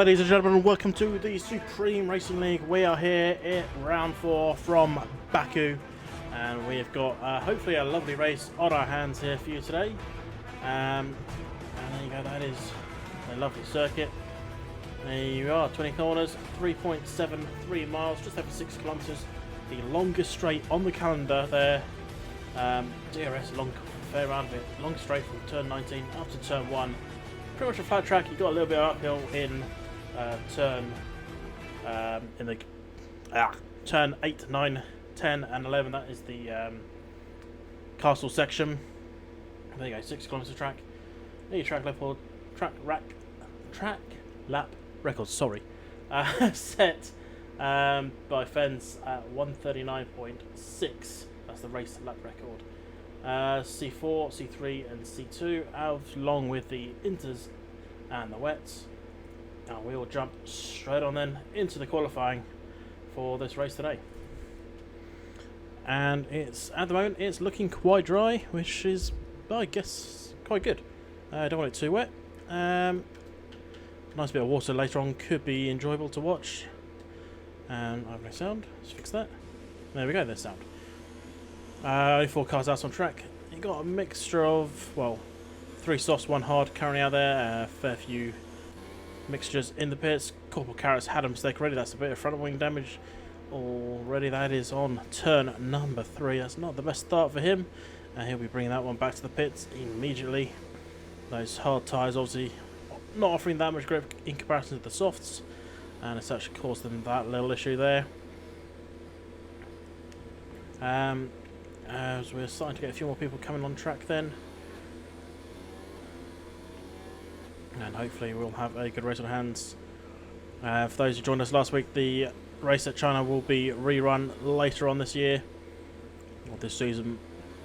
ladies and gentlemen, welcome to the Supreme Racing League. We are here at round 4 from Baku, and we have got hopefully a lovely race on our hands here for you today. And there you go, that is a lovely circuit. There you are, 20 corners, 3.73 miles, just over 6 kilometres. The longest straight on the calendar there. DRS, long, fair round of it, long straight from turn 19 up to turn 1. Pretty much a flat track. You've got a little bit of uphill in turn turn 8, 9, 10 and 11. That is the castle section. There you go, 6 kilometres of track. New track lap record, sorry. Set by Fence at 139.6. That's the race lap record. C4, C3 and C2 along with the inters and the wets. And we will jump straight on then into the qualifying for this race today. And it's at the moment it's looking quite dry, which is, I guess, quite good. Don't want it too wet. Nice bit of water later on could be enjoyable to watch. And I have no sound. Let's fix that. There we go, there's sound. Only 4 cars out on track. You got a mixture of, well, 3 softs, 1 hard currently out there. Fair few mixtures in the pits. Corporal Carrots had a mistake already. That's a bit of front wing damage already. That is on turn number 3. That's not the best start for him. He'll be bringing that one back to the pits immediately. Those hard tyres obviously not offering that much grip in comparison to the softs, and it's actually caused them that little issue there. As we're starting to get a few more people coming on track then, and hopefully we'll have a good race on hands. For those who joined us last week, the race at China will be rerun later on this year, or this season,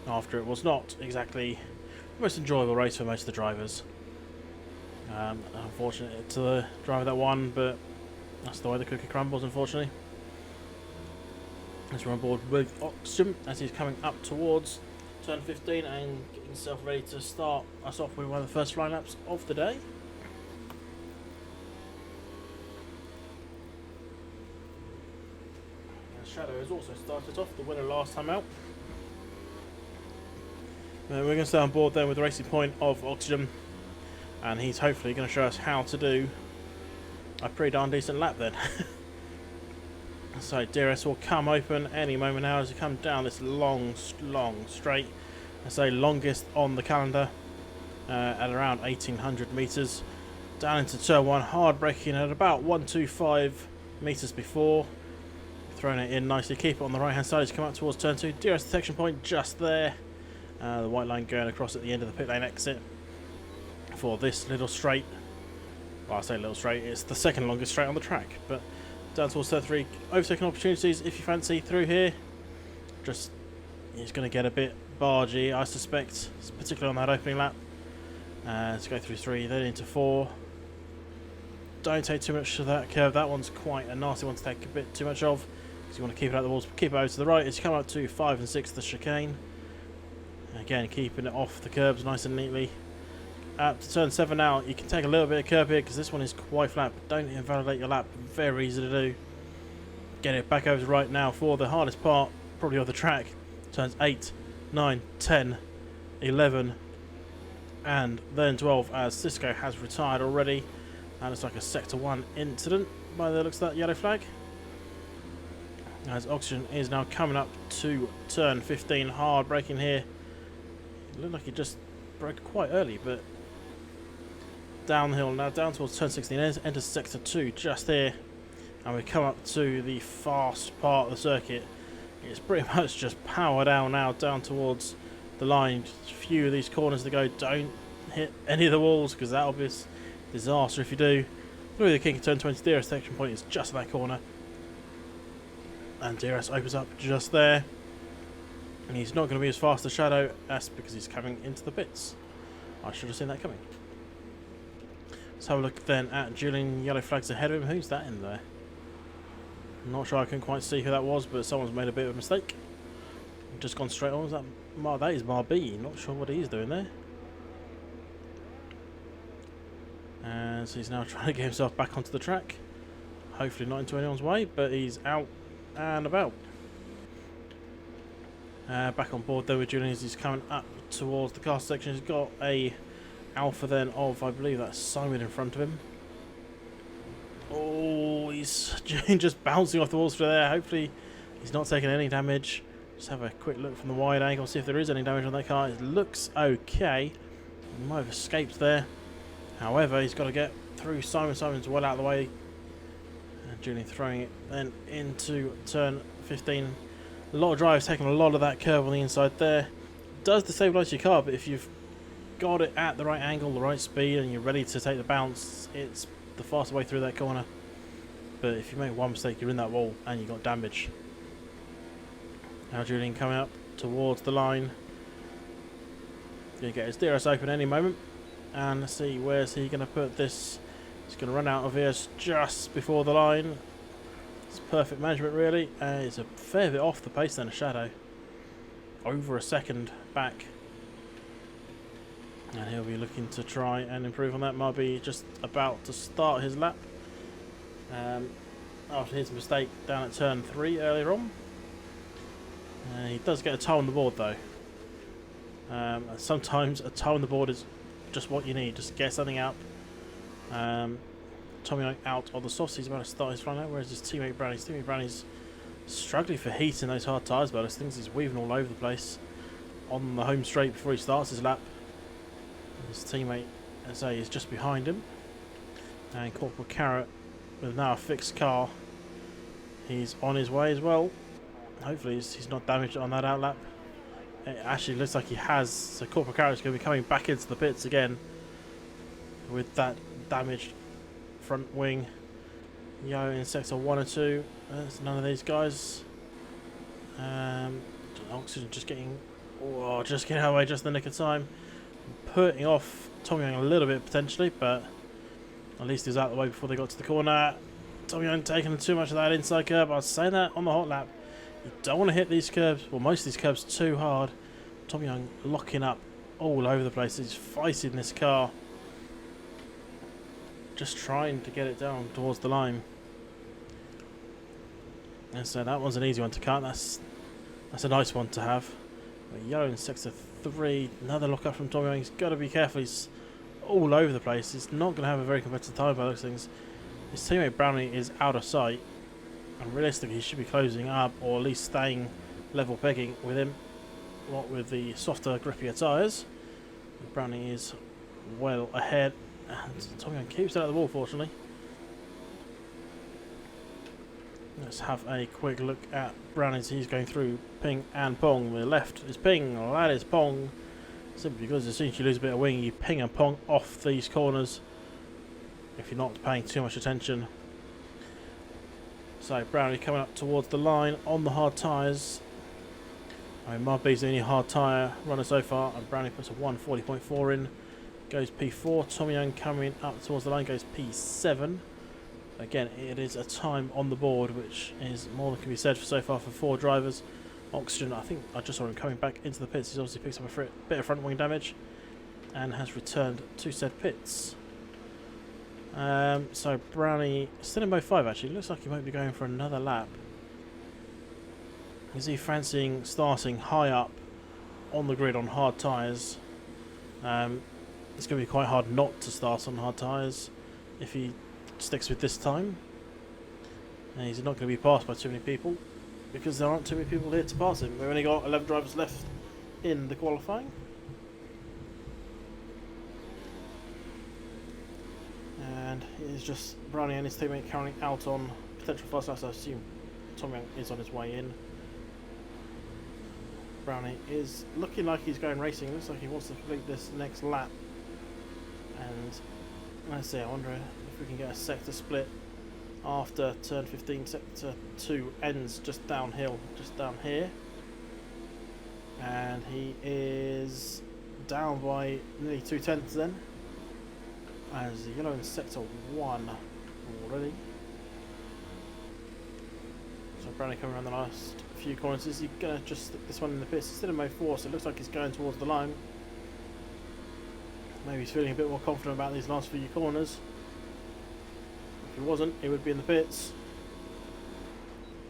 after it was not exactly the most enjoyable race for most of the drivers. Unfortunate to the driver that won, but that's the way the cookie crumbles, unfortunately. As we're on board with Oxygen as he's coming up towards turn 15 and getting himself ready to start us off with one of the first flying laps of the day. And Shadow has also started off, the winner last time out. We're going to stay on board then with the Racing Point of Oxygen, and he's hopefully going to show us how to do a pretty darn decent lap then. So DRS will come open any moment now as you come down this long straight. I say longest on the calendar at around 1800 metres. Down into turn 1, hard braking at about 125 metres before. Throwing it in nicely, keep it on the right hand side as you come up towards turn 2. DRS detection point just there. The white line going across at the end of the pit lane exit for this little straight. Well, I say little straight, it's the second longest straight on the track, but down towards turn 3, overtaking opportunities if you fancy through here. Just, he's going to get a bit bargy, I suspect, particularly on that opening lap. Let's go through 3, then into 4. Don't take too much of that curve, that one's quite a nasty one to take a bit too much of, because you want to keep it out of the walls, keep it over to the right as you come up to 5 and 6, the chicane. Again, keeping it off the curbs nice and neatly. Up to turn 7 now, you can take a little bit of curb here because this one is quite flat, but don't invalidate your lap, very easy to do. Get it back over to right now for the hardest part, probably of the track. Turns 8, 9, 10, 11, and then 12 as Cisco has retired already. And it's like a Sector 1 incident by the looks of that yellow flag. As Oxygen is now coming up to turn 15, hard braking here. It looked like it just broke quite early, but downhill now, down towards turn 16, enters Sector 2 just here, and we come up to the fast part of the circuit. It's pretty much just power down now, down towards the line. Just a few of these corners to go, don't hit any of the walls because that'll be a disaster if you do. Through the king, turn 20, DRS detection point is just in that corner, and DRS opens up just there, and he's not going to be as fast as Shadow. That's because he's coming into the pits. I should have seen that coming. Let's have a look then at Julian, yellow flags ahead of him. Who's that in there? I'm not sure, I couldn't quite see who that was, but someone's made a bit of a mistake. Just gone straight on. Is that that is Mar B. Not sure what he's doing there. And so he's now trying to get himself back onto the track. Hopefully not into anyone's way, but he's out and about. Back on board there with Julian as he's coming up towards the car section. He's got a Alpha then of, I believe that's Simon in front of him. Oh, he's just bouncing off the walls through there. Hopefully he's not taking any damage. Just have a quick look from the wide angle, see if there is any damage on that car. It looks okay. He might have escaped there. However, he's got to get through Simon. Simon's well out of the way. And Julian throwing it then into turn 15. A lot of drives, taking a lot of that curve on the inside there. Does destabilise your car, but if you've got it at the right angle, the right speed, and you're ready to take the bounce, it's the faster way through that corner. But if you make one mistake, you're in that wall and you got damage. Now Julian coming up towards the line. Going to get his DRS open any moment. And let's see, where's he going to put this? He's going to run out of ears just before the line. It's perfect management really. It's a fair bit off the pace then, a shadow. Over a second back. And he'll be looking to try and improve on that. Might be just about to start his lap. After his mistake down at turn 3 earlier on. He does get a toe on the board though. Sometimes a toe on the board is just what you need. Just get something out. Tommy out on the softs. He's about to start his front out. Whereas his teammate Brownie? His teammate Brownie's struggling for heat in those hard tyres, but those things he's weaving all over the place on the home straight before he starts his lap. His teammate, as I say, is just behind him. And Corporal Carrot, with now a fixed car, he's on his way as well. Hopefully he's not damaged on that outlap. It actually looks like he has, so Corporal Carrot's going to be coming back into the pits again with that damaged front wing. Yo in sector 1 or 2. There's none of these guys. Oxygen just getting out of the way just in the nick of time. Putting off Tommy Young a little bit potentially, but at least he was out of the way before they got to the corner. Tommy Young taking too much of that inside curb. I was saying that on the hot lap. You don't want to hit these curbs, well most of these curbs too hard. Tommy Young locking up all over the place. He's fighting this car. Just trying to get it down towards the line. And so that one's an easy one to cut. That's a nice one to have. But Yellow in sector 3, another lock up from Tommy Young. He's got to be careful. He's all over the place. He's not going to have a very competitive time by those things. His teammate Brownie is out of sight. And realistically, he should be closing up or at least staying level pegging with him. What with the softer, grippier tyres. Brownie is well ahead. And Tommy Young keeps it out of the wall, fortunately. Let's have a quick look at Brownie as he's going through Ping and Pong. The left is Ping, that is Pong. Simply because as soon as you lose a bit of wing, you ping and Pong off these corners if you're not paying too much attention. So Brownie coming up towards the line on the hard tyres. I mean, Marby's the only hard tyre runner so far, and Brownie puts a 140.4 in. Goes P4. Tommy Young coming up towards the line goes P7. Again, it is a time on the board, which is more than can be said for so far for 4 drivers. Oxygen, I think I just saw him coming back into the pits. He's obviously picked up a bit of front wing damage and has returned to said pits. So Brownie still in mode 5 actually. Looks like he might be going for another lap. Is he fancying starting high up on the grid on hard tyres? It's going to be quite hard not to start on hard tyres if he sticks with this time. And he's not going to be passed by too many people because there aren't too many people here to pass him. We've only got 11 drivers left in the qualifying. And it is just Brownie and his teammate carrying out on potential fast laps. I assume Tommy Young is on his way in. Brownie is looking like he's going racing. Looks like he wants to complete this next lap. And let's see, I wonder if we can get a sector split after turn 15. Sector 2 ends just downhill, just down here. And he is down by nearly 2/10 then. As Yellow in sector 1 already. So Brownie coming around the last few corners. Is he going to just stick this one in the pits? He's still in mode 4, so it looks like he's going towards the line. Maybe he's feeling a bit more confident about these last few corners. If he wasn't, he would be in the pits.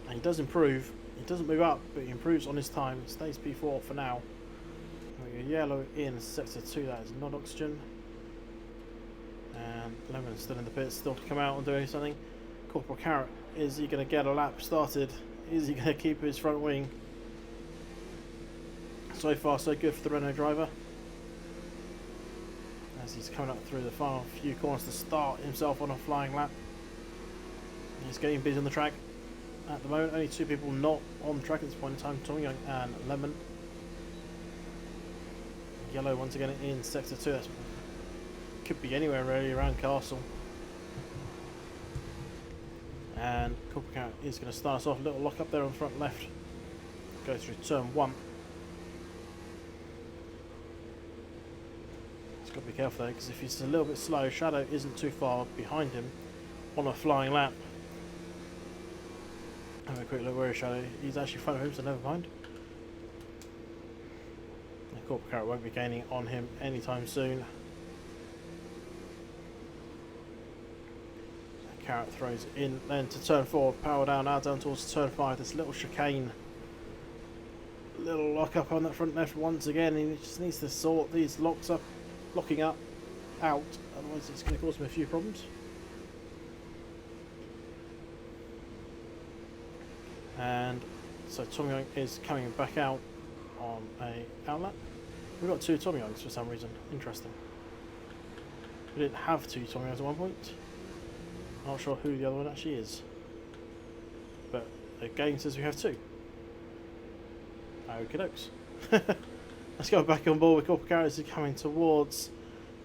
And he does improve. He doesn't move up, but he improves on his time. He stays P4 for now. We got yellow in sector 2, that is not oxygen. And Lemon's still in the pits, still to come out and do something. Corporal Carrot, is he going to get a lap started? Is he going to keep his front wing? So far so good for the Renault driver. As he's coming up through the final few corners to start himself on a flying lap. He's getting busy on the track. At the moment, only 2 people not on the track at this point in time, Tom Young and Lemon. Yellow once again in sector 2. That's, could be anywhere really around Castle. And Corporal Carrot is going to start us off. A little lock up there on the front left. Go through turn 1. He's got to be careful there, because if he's a little bit slow, Shadow isn't too far behind him on a flying lap. Have a quick look where is Shadow. He's actually in front of him, so never mind. The Corporal Carrot won't be gaining on him anytime soon. Carrot throws in then to turn 4, power down, now down towards turn 5. This little chicane, little lock up on that front left once again. He just needs to sort these locking up out, otherwise it's going to cause him a few problems. And so Tom Young is coming back out on a outlet. We've got 2 Tom Youngs for some reason. Interesting. We didn't have 2 Tom Youngs at one point. Not sure who the other one actually is, but the game says we have 2. Okie dokes. Let's go back on board with Corporal Carrot as he's coming towards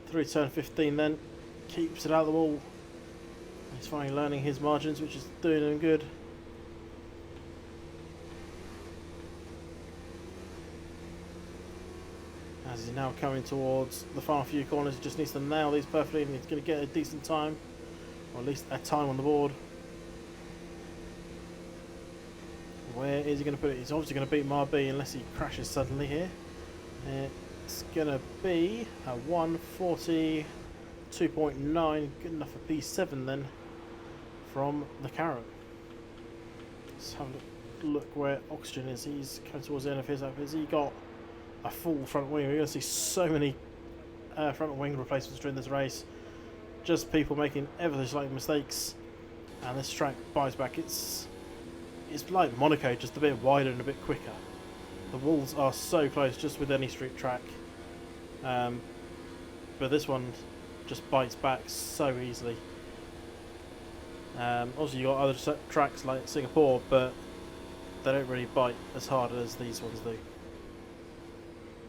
through turn 15 then. Keeps it out of the wall. He's finally learning his margins, which is doing him good. As he's now coming towards the final few corners, he just needs to nail these perfectly and he's going to get a decent time. Or at least a time on the board. Where is he going to put it? He's obviously going to beat Marby unless he crashes suddenly here. It's going to be a 1:42.9, good enough for P7 then from the Carrot. Let's have a look where Oxygen is. He's coming towards the end of his lap. Has he got a full front wing? We're going to see so many front wing replacements during this race. Just people making ever so slight mistakes, and this track buys back. It's like Monaco, just a bit wider and a bit quicker. The walls are so close, just with any street track, but this one just bites back so easily. Obviously, you got other tracks like Singapore, but they don't really bite as hard as these ones do.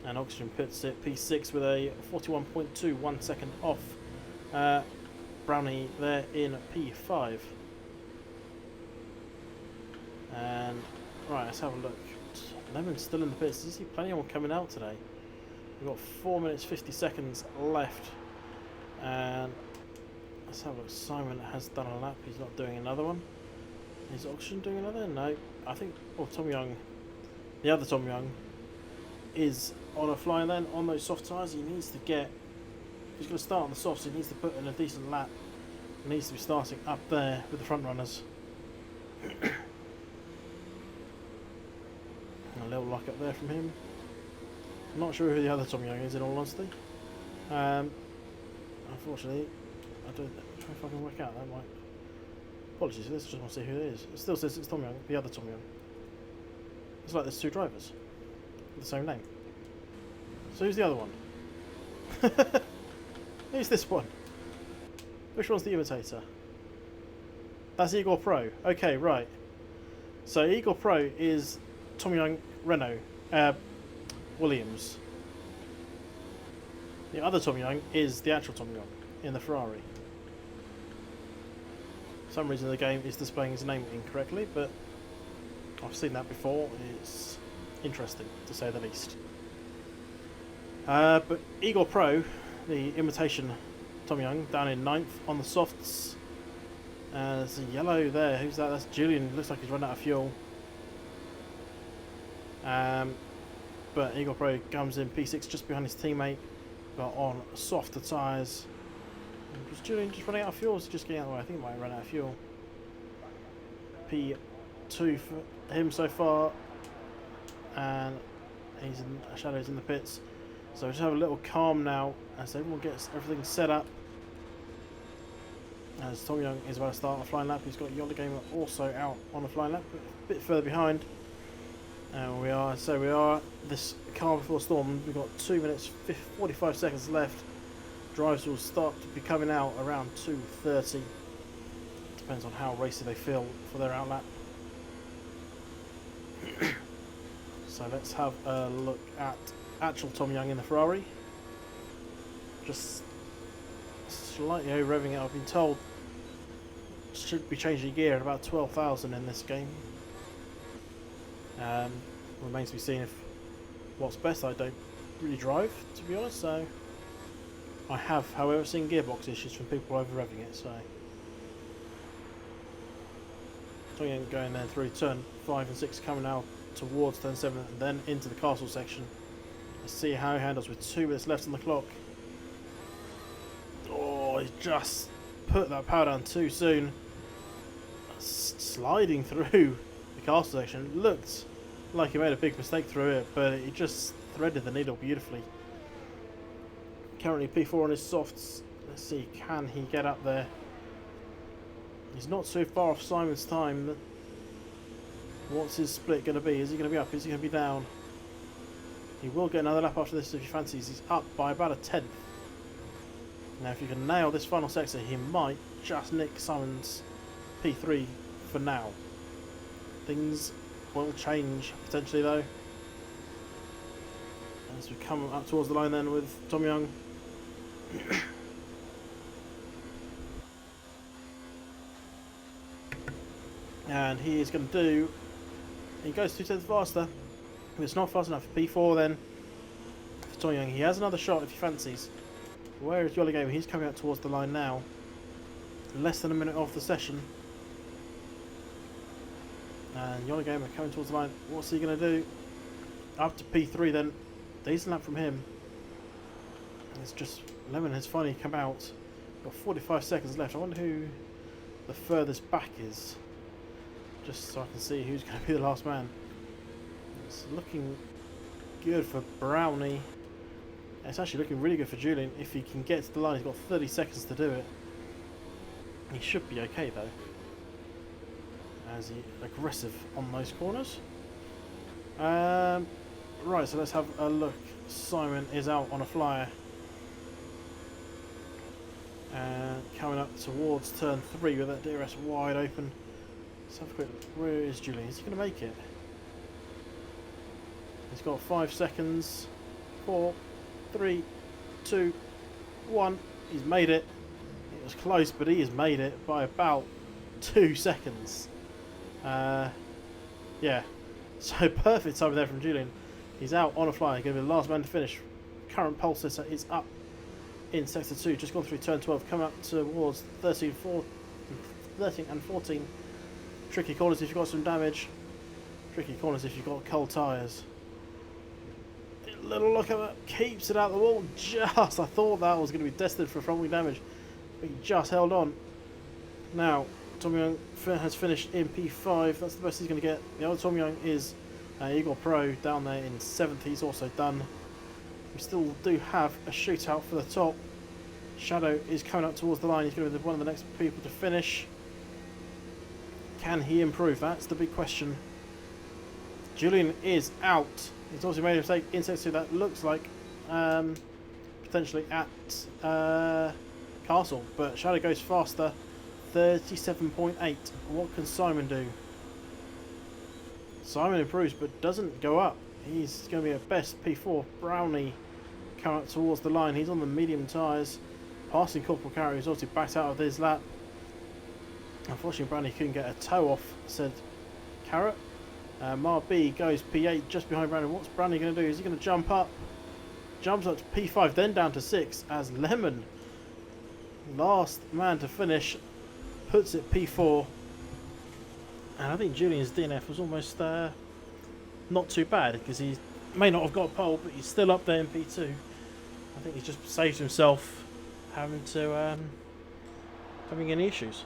And Oxygen pits it P6 with a 41.2, 1 second off. Brownie there in P5. And right, let's have a look. Lemon's still in the pits. Is he planning on coming out today? We've got 4 minutes 50 seconds left. And let's have a look. Simon has done a lap. He's not doing another one. Is Oxygen doing another? No. I think Tom Young, the other Tom Young, is on a flying then on those soft tyres. He needs to get, he's going to start on the softs, he needs to put in a decent lap. He needs to be starting up there with the front runners. A little lock up there from him. I'm not sure who the other Tom Young is, in all honesty. Unfortunately, I don't know if I can work out that might. Apologies for this, I just want to see who it is. It still says it's Tom Young, the other Tom Young. It's like there's 2 drivers with the same name. So who's the other one? Who's this one? Which one's the imitator? That's Igor Pro. Okay, right. So Igor Pro is Tom Young Renault Williams. The other Tom Young is the actual Tom Young in the Ferrari. For some reason the game is displaying his name incorrectly, but I've seen that before. It's interesting, to say the least. But Igor Pro, the imitation Tom Young, down in 9th on the softs. There's a yellow there. Who's that? That's Julian. Looks like he's run out of fuel. But Igor Pro comes in P6 just behind his teammate. got on softer tyres. Was Julian just running out of fuel? Or was he just getting out of the way? I think he might have run out of fuel. P2 for him so far, and Shadow's in the pits. So just have a little calm now as everyone gets everything set up. As Tom Young is about to start a flying lap, he's got Yonder Gamer also out on a flying lap, a bit further behind. And we are this calm before storm. We've got 2 minutes 45 seconds left. Drives will start to be coming out around 2:30. Depends on how racy they feel for their outlap. So let's have a look at actual Tom Young in the Ferrari. Just slightly over revving it. I've been told should be changing gear at about 12,000 in this game. Remains to be seen if what's best. I don't really drive, to be honest, so I have, however, seen gearbox issues from people over revving it. So going then through turn 5 and 6, coming now towards turn 7 and then into the castle section. Let's see how he handles with 2 minutes left on the clock. Oh, he just put that power down too soon. Sliding through the castle section. Looked like he made a big mistake through it, but he just threaded the needle beautifully. Currently P4 on his softs. Let's see, can he get up there? He's not too far off Simon's time. What's his split going to be? Is he going to be up? Is he going to be down? He will get another lap after this if he fancies. He's up by about a 10th. Now if you can nail this final sector, he might just nick Simon's P3 for now. Things will change potentially though. As we come up towards the line then with Tom Young. And he is going to do, he goes 2 tenths faster. If it's not fast enough for P4 then for Tom Young, he has another shot if he fancies. Where is Yolly Gamer? He's coming out towards the line now. Less than a minute off the session. And Yolly Gamer coming towards the line. What's he going to do? Up to P3 then. Decent lap from him. It's just, Lemon has finally come out. Got 45 seconds left. I wonder who the furthest back is. Just so I can see who's going to be the last man. It's looking good for Brownie. It's actually looking really good for Julian. If he can get to the line, he's got 30 seconds to do it. He should be okay though, as he's aggressive on those corners. Right, so let's have a look. Simon is out on a flyer. Coming up towards turn 3 with that DRS wide open. Let's have a quick look. Where is Julian? Is he going to make it? He's got 5 seconds. 4, 3, 2, 1. He's made it. It was close, but he has made it by about 2 seconds. Yeah. So perfect time there from Julian. He's out on a flyer. Going to be the last man to finish. Current pole sitter is up in sector 2. Just gone through turn 12. Coming up towards 13 and 14. Tricky corners if you've got some damage. Tricky corners if you've got cold tyres. Little look at that. Keeps it out the wall. Just. I thought that was going to be destined for front wing damage. But he just held on. Now, Tom Young has finished in P5. That's the best he's going to get. The other Tom Young is Eagle Pro down there in 7th. He's also done. We still do have a shootout for the top. Shadow is coming up towards the line. He's going to be one of the next people to finish. Can he improve? That's the big question. Julian is out. He's obviously made a mistake in sector 2. That looks like potentially at Castle. But Shadow goes faster. 37.8. What can Simon do? Simon improves but doesn't go up. He's going to be at best P4. Brownie coming up towards the line. He's on the medium tyres. Passing Corporal Carry, who's obviously backed out of his lap. Unfortunately, Brownie couldn't get a toe off, said Carrot. Mar B goes P8 just behind Brownie. What's Brownie going to do? Is he going to jump up? Jumps up to P5, then down to 6 as Lemon, last man to finish, puts it P4. And I think Julian's DNF was almost not too bad because he may not have got a pole, but he's still up there in P2. I think he's just saved himself having to having any issues.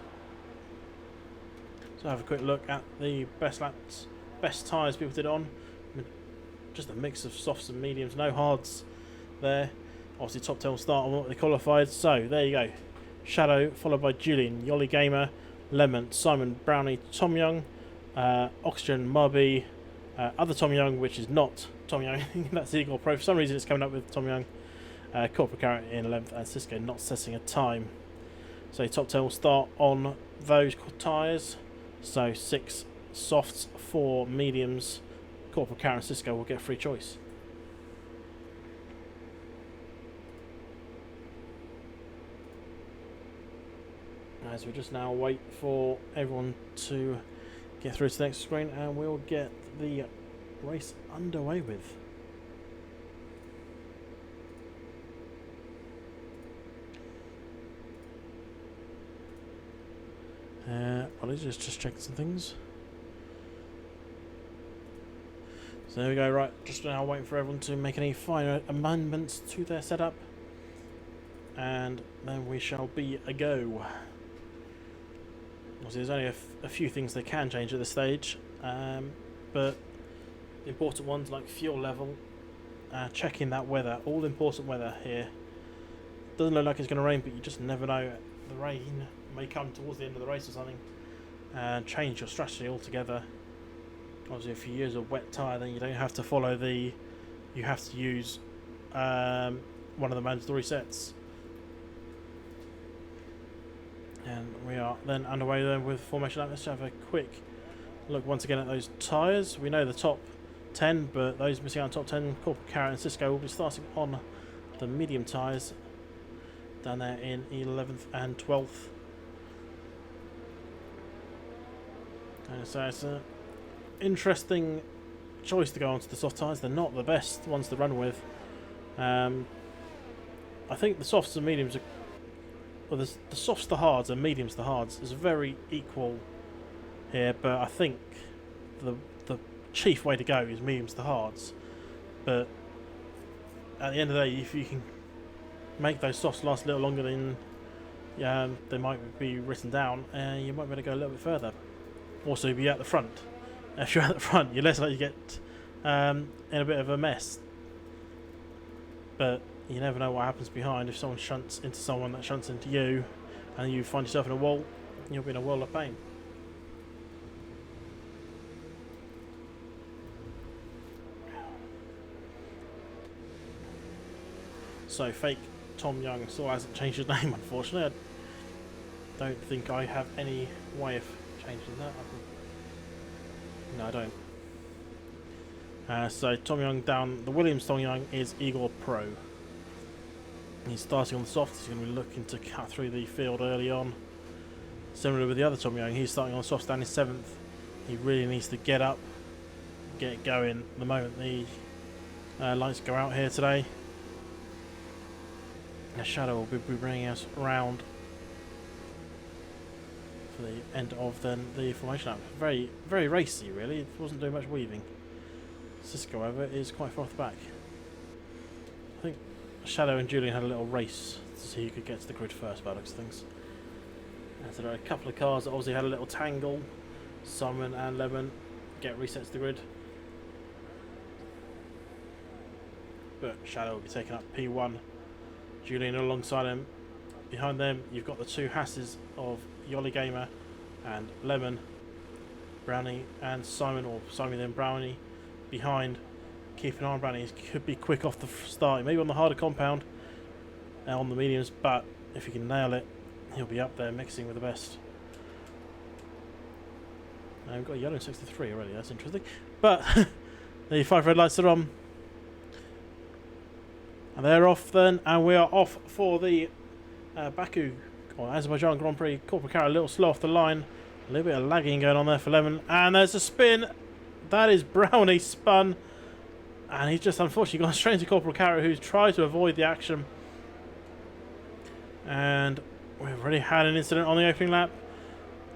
So have a quick look at the best laps, best tyres people did on. Just a mix of softs and mediums, no hards there. Obviously top 10 will start on what they qualified. So there you go. Shadow followed by Julian, Yoli Gamer, Lemon, Simon, Brownie, Tom Young, Oxygen, Marby, other Tom Young, which is not Tom Young. That's Eagle Pro. For some reason it's coming up with Tom Young, Corporate Carrot in 11th, and Cisco not setting a time. So top 10 will start on those tyres. So 6 softs, 4 mediums. Corporate Carrot and Cisco will get free choice. As we just now wait for everyone to get through to the next screen, and we'll get the race underway with. Apologies, just checking some things. So there we go, right, just now waiting for everyone to make any final amendments to their setup, and then we shall be a go. Obviously there's only a few things they can change at this stage, but the important ones like fuel level, checking that weather, all important weather here. Doesn't look like it's going to rain, but you just never know. The rain may come towards the end of the race or something and change your strategy altogether. Obviously if you use a wet tyre, then you don't have to follow the, you have to use one of the mandatory sets. And we are then underway then with formation lap. Let's have a quick look once again at those tyres. We know the top 10, but those missing out on top 10, Corporate Carrot and Cisco will be starting on the medium tyres down there in 11th and 12th. And so it's an interesting choice to go onto the soft tyres. They're not the best ones to run with. I think the softs and mediums are, well, the softs the hards and mediums the hards is very equal here, but I think the chief way to go is mediums to hards. But at the end of the day, if you can make those softs last a little longer than they might be written down, you might be able to go a little bit further. Also, be at the front. If you're at the front, you're less likely to get in a bit of a mess. But you never know what happens behind. If someone shunts into someone that shunts into you, and you find yourself in a wall, you'll be in a world of pain. So fake Tom Young still hasn't changed his name, unfortunately. I don't think I have any way of changing that. No, I don't. So Tom Young down. The Williams Tom Young is Eagle Pro. He's starting on the soft. He's going to be looking to cut through the field early on. Similar with the other Tom Young, he's starting on the soft, down in 7th. He really needs to get up, get going the moment the lights go out here today. The Shadow will be bringing us around for the end of then the formation lap. Very, very racy, really. It wasn't doing much weaving. Cisco, however, is quite far off the back. I think Shadow and Julian had a little race to see who could get to the grid first by the looks of things. And so there are a couple of cars that obviously had a little tangle. Simon and Lemon get reset to the grid. But Shadow will be taking up P1. Julian alongside him. Behind them, you've got the two Hasses of Yoli Gamer and Lemon. Brownie and Simon, or Simon then Brownie. Behind, keep an eye on Brownie. He could be quick off the start. Maybe on the harder compound, on the mediums, but if he can nail it, he'll be up there mixing with the best. We've got a yellow 63 already. That's interesting. But the 5 red lights are on. And they're off then, and we are off for the Baku or Azerbaijan Grand Prix. Corporate Carrot a little slow off the line. A little bit of lagging going on there for Lemon. And there's a spin. That is Brownie spun. And he's just unfortunately gone straight into Corporal Carrot, who's tried to avoid the action. And we've already had an incident on the opening lap.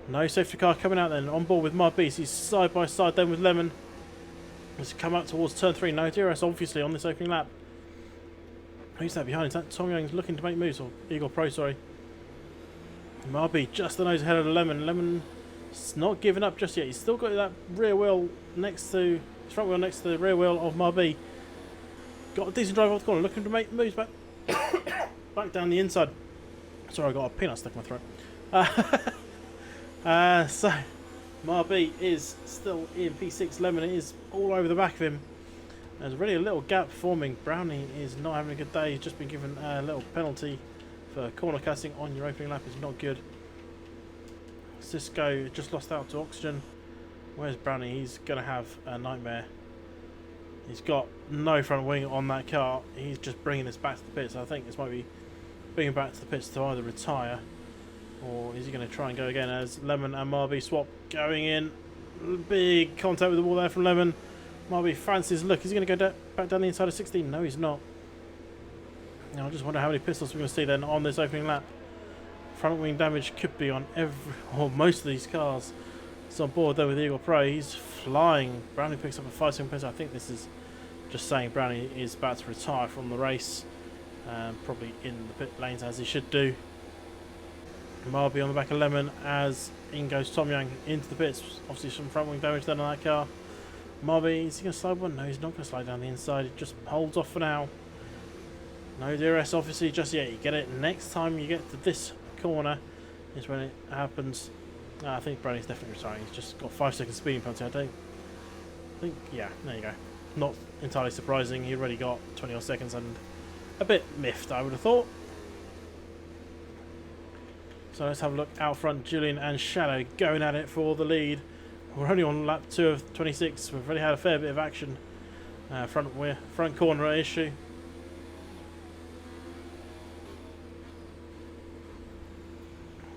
No safety car coming out then. On board with Marbeast. He's side by side then with Lemon. He's come up towards turn 3. No DRS obviously on this opening lap. Who's that behind? Is that Tom Young's looking to make moves? Or Eagle Pro, sorry. Marby just the nose ahead of Lemon. Lemon's not giving up just yet. He's still got that rear wheel next to his front wheel next to the rear wheel of Marby. Got a decent drive off the corner, looking to make moves back back down the inside. Sorry, I got a peanut stuck in my throat. So Marby is still in P6. Lemon is all over the back of him. There's really a little gap forming. Brownie is not having a good day. He's just been given a little penalty for corner cutting on your opening lap. Is not good. Cisco just lost out to oxygen. Where's Brownie? He's going to have a nightmare. He's got no front wing on that car. He's just bringing this back to the pits. I think this might be bringing back to the pits to either retire, or is he going to try and go again as Lemon and Marby swap going in. Big contact with the wall there from Lemon. Marby fancies look. Is he going to go back down the inside of 16? No, he's not. Now, I just wonder how many pistols we're going to see then on this opening lap. Front wing damage could be on every or most of these cars. It's on board though with Eagle Pro. He's flying. Brownie picks up a 5-second penalty. I think this is just saying Brownie is about to retire from the race. Probably in the pit lanes as he should do. Marby on the back of Lemon as in goes Tom Young into the pits. Obviously some front wing damage then on that car. Marby, is he going to slide one? No, he's not going to slide down the inside. He just holds off for now. No DRS obviously just yet. You get it next time you get to this corner is when it happens. I think Brownie's definitely retiring. He's just got 5-second speeding penalty. I think, yeah, there you go. Not entirely surprising. He already got 20 odd seconds and a bit miffed, I would have thought. So let's have a look out front. Julian and Shadow going at it for the lead. We're only on lap 2 of 26. We've already had a fair bit of action. Front corner issue.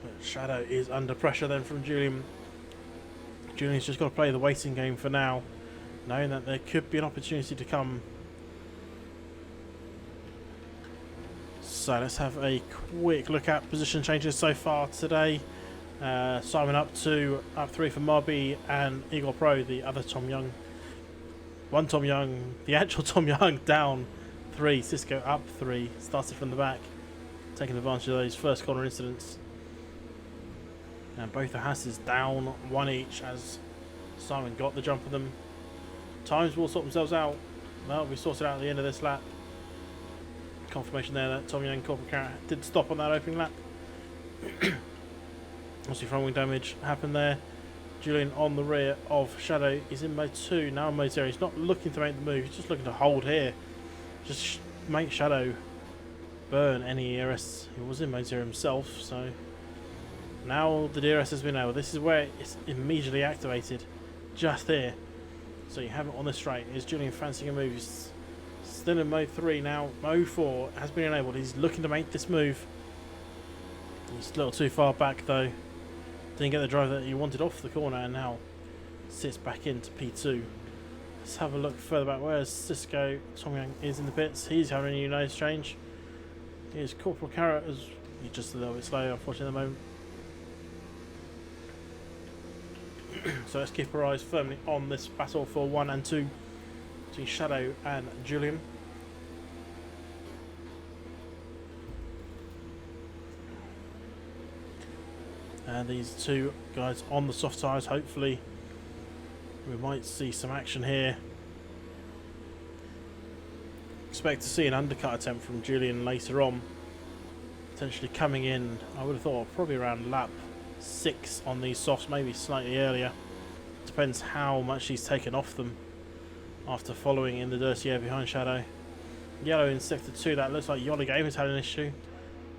But Shadow is under pressure then from Julian. Julian's just got to play the waiting game for now, knowing that there could be an opportunity to come. So let's have a quick look at position changes so far today. Simon up 3 for Marby and Eagle Pro, the other Tom Young. One Tom Young, the actual Tom Young down 3, Cisco up 3, started from the back, taking advantage of those first corner incidents. And both the Hasses down 1 each as Simon got the jump of them. Times will sort themselves out. Well, we sorted out at the end of this lap. Confirmation there that Tom Young and Corporal Carrot did stop on that opening lap. Obviously front wing damage happened there. Julian on the rear of Shadow is in mode 2, now in mode 0. He's not looking to make the move, he's just looking to hold here. Just make Shadow burn any ERS. He was in mode 0 himself, so now the DRS has been enabled. This is where it's immediately activated, just here. So you have it on the straight. Is Julian fancying a move? He's still in mode 3 now. Mode 4 has been enabled. He's looking to make this move. He's a little too far back though. Didn't get the drive that he wanted off the corner and now sits back into P2. Let's have a look further back. Where's Cisco? Tom Young is in the pits. He's having a new nose change. Here's Corporal Carrot. He's just a little bit slow, unfortunately, at the moment. So let's keep our eyes firmly on this battle for 1 and 2 between Shadow and Julian. And these two guys on the soft tyres, hopefully we might see some action here. Expect to see an undercut attempt from Julian later on, potentially coming in, I would have thought, probably around lap 6 on these softs, maybe slightly earlier. Depends how much he's taken off them after following in the dirty air behind Shadow. Yellow in sector 2, that looks like Yoli Game has had an issue.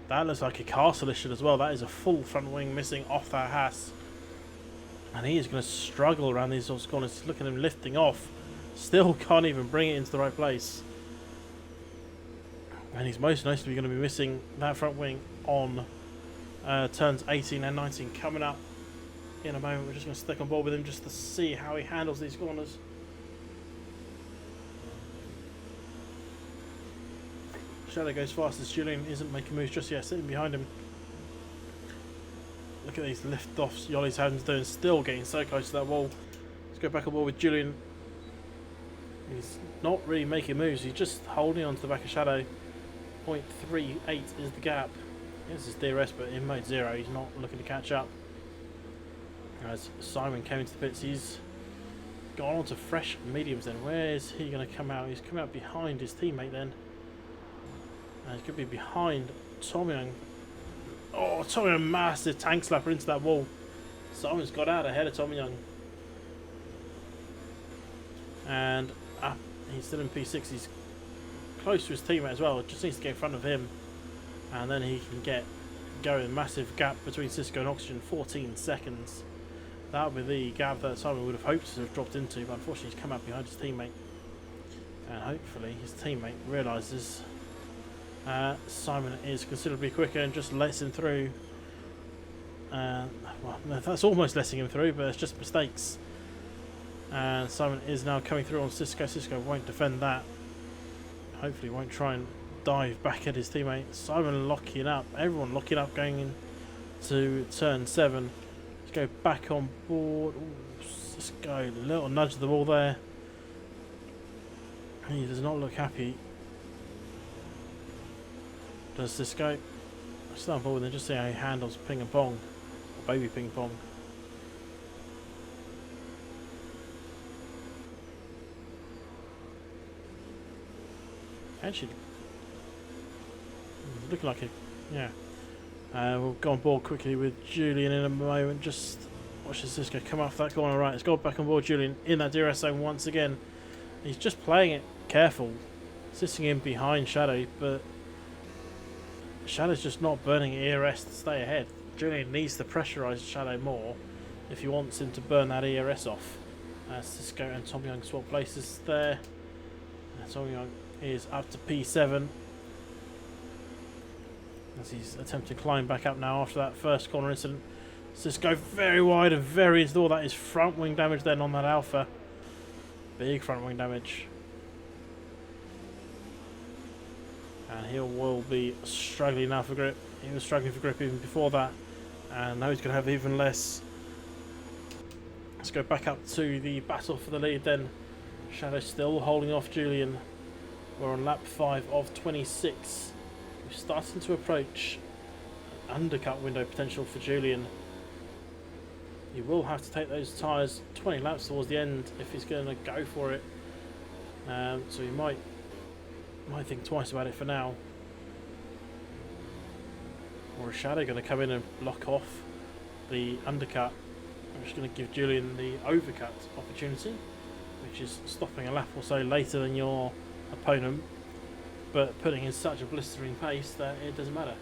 That looks like a Castle issue as well. That is a full front wing missing off that Haas. And he is going to struggle around these sorts of corners. Look at him lifting off. Still can't even bring it into the right place. And he's most notably going to be missing that front wing on turns 18 and 19 coming up in a moment. We're just going to stick on board with him just to see how he handles these corners. Shadow goes fast as Julian isn't making moves just yet, sitting behind him. Look at these lift-offs Yoli's having to do and still getting so close to that wall. Let's go back on board with Julian. He's not really making moves, he's just holding onto the back of Shadow. 0.38 is the gap. This is DRS, but in mode 0 he's not looking to catch up. As Simon came into the pits, he's gone on to fresh mediums then. Where is he going to come out? He's coming out behind his teammate then. And he's going to be behind Tom Young. Oh, Tom Young, massive tank slapper into that wall. Simon's got out ahead of Tom Young. And he's still in P6. He's close to his teammate as well. Just needs to get in front of him. And then he can get going. Massive gap between Cisco and Oxygen, 14 seconds. That would be the gap that Simon would have hoped to have dropped into, but unfortunately he's come out behind his teammate. And hopefully his teammate realises Simon is considerably quicker and just lets him through. Well, that's almost letting him through, but it's just mistakes. And Simon is now coming through on Cisco. Cisco won't defend that. Hopefully won't try and dive back at his teammate. Simon locking up. Everyone locking up going into turn 7. Let's go back on board. Ooh, Cisco, little nudge of the ball there. He does not look happy. Does Cisco? Still on board with him, just see how he handles ping and pong. Or baby ping pong. Actually, looking like it, yeah. We'll go on board quickly with Julian in a moment. Just watch Cisco come off that corner right. Let's go back on board Julian in that DRS zone once again. He's just playing it careful, sitting in behind Shadow, but Shadow's just not burning ERS to stay ahead. Julian needs to pressurise Shadow more if he wants him to burn that ERS off. Cisco and Tom Young swap places there. Tom Young is up to P7 as he's attempting to climb back up now after that first corner incident. Cisco very wide and very into all that is front wing damage then on that Alpha. Big front wing damage. And he will be struggling now for grip. He was struggling for grip even before that, and now he's going to have even less. Let's go back up to the battle for the lead then. Shadow still holding off Julian. We're on lap 5 of 26. We're starting to approach an undercut window potential for Julian. He will have to take those tyres 20 laps towards the end if he's going to go for it. So he might think twice about it for now. Or is Shadow going to come in and block off the undercut? I'm just going to give Julian the overcut opportunity, which is stopping a lap or so later than your opponent, but putting in such a blistering pace that it doesn't matter.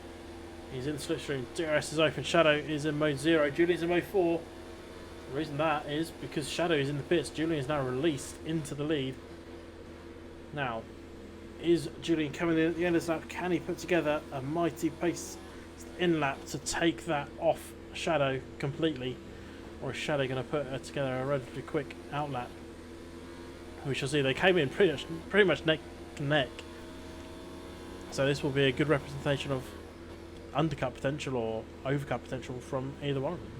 He's in the slipstream, DRS is open, Shadow is in mode 0, Julian's in mode 4. The reason that is because Shadow is in the pits. Julian is now released into the lead. Now, is Julian coming in at the end of this lap? Can he put together a mighty pace in lap to take that off Shadow completely? Or is Shadow going to put together a relatively quick out lap? We shall see. They came in pretty much neck to neck. So this will be a good representation of undercut potential or overcut potential from either one of them.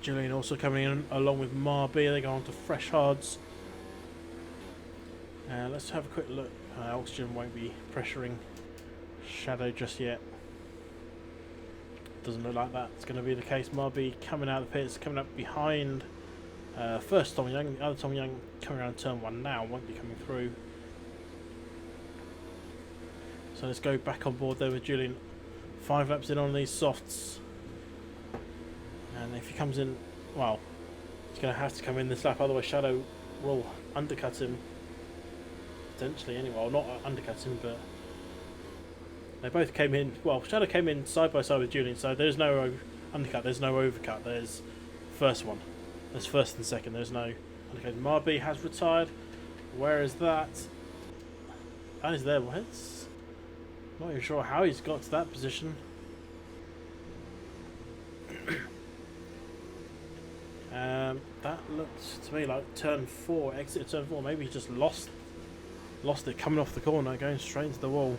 Julian also coming in along with Marby. They go on to fresh hards. Let's have a quick look. Oxygen won't be pressuring Shadow just yet. Doesn't look like that's going to be the case. Marby coming out of the pits, coming up behind first Tom Young. The other Tom Young coming around turn 1 now, won't be coming through. So let's go back on board there with Julian. 5 laps in on these softs. And if he comes in, well, he's going to have to come in this lap, otherwise Shadow will undercut him. Potentially anyway, well, not undercut him, but they both came in, well, Shadow came in side by side with Julian, so there's no undercut, there's no overcut, there's first one. There's first and second, there's no undercut. Marby has retired. Where is that? That is there, what? Not even sure how he's got to that position. That looks to me like turn 4, exit turn 4, maybe he just lost it coming off the corner, going straight into the wall.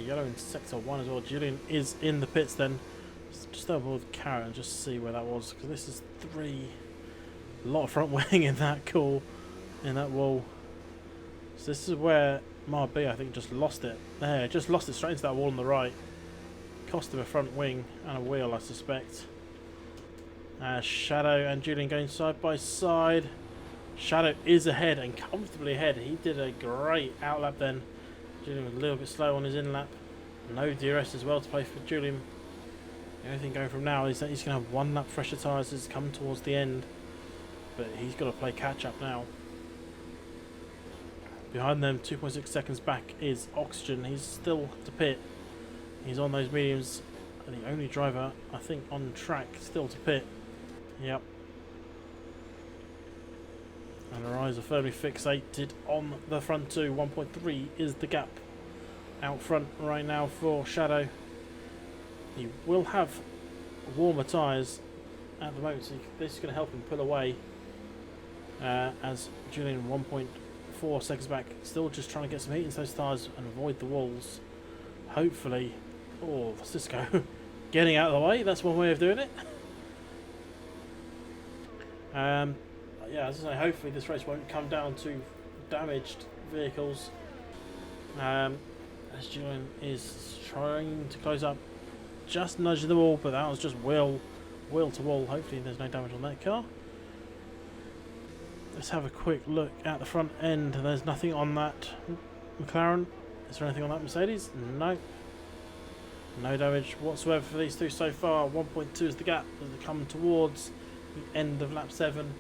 Yellow in sector 1 as well. Julian is in the pits then. Just over with Carrot and just see where that was, because this is 3 A lot of front wing in that in that wall. So this is where Mar B, I think, just lost it. There, just lost it straight into that wall on the right. Cost him a front wing and a wheel, I suspect. Shadow and Julian going side by side. Shadow is ahead and comfortably ahead. He did a great outlap then. Julian was a little bit slow on his inlap. No DRS as well to play for Julian. The only thing going from now is that he's going to have one lap fresher tyres as come towards the end. But he's got to play catch up now. Behind them, 2.6 seconds back, is Oxygen. He's still to pit. He's on those mediums. The only driver, I think, on track still to pit. Yep. And our eyes are firmly fixated on the front two. 1.3 is the gap out front right now for Shadow. He will have warmer tyres at the moment, so this is going to help him pull away. As Julian 1.4 seconds back, still just trying to get some heat into those tyres and avoid the walls. Hopefully, oh, Cisco getting out of the way, that's one way of doing it. Yeah, as I say, hopefully this race won't come down to damaged vehicles. As Julian is trying to close up, just nudging the wall, but that was just wheel to wall. Hopefully there's no damage on that car. Let's have a quick look at the front end. There's nothing on that McLaren. Is there anything on that Mercedes? No. No damage whatsoever for these two so far. 1.2 is the gap as they come towards the end of lap 7.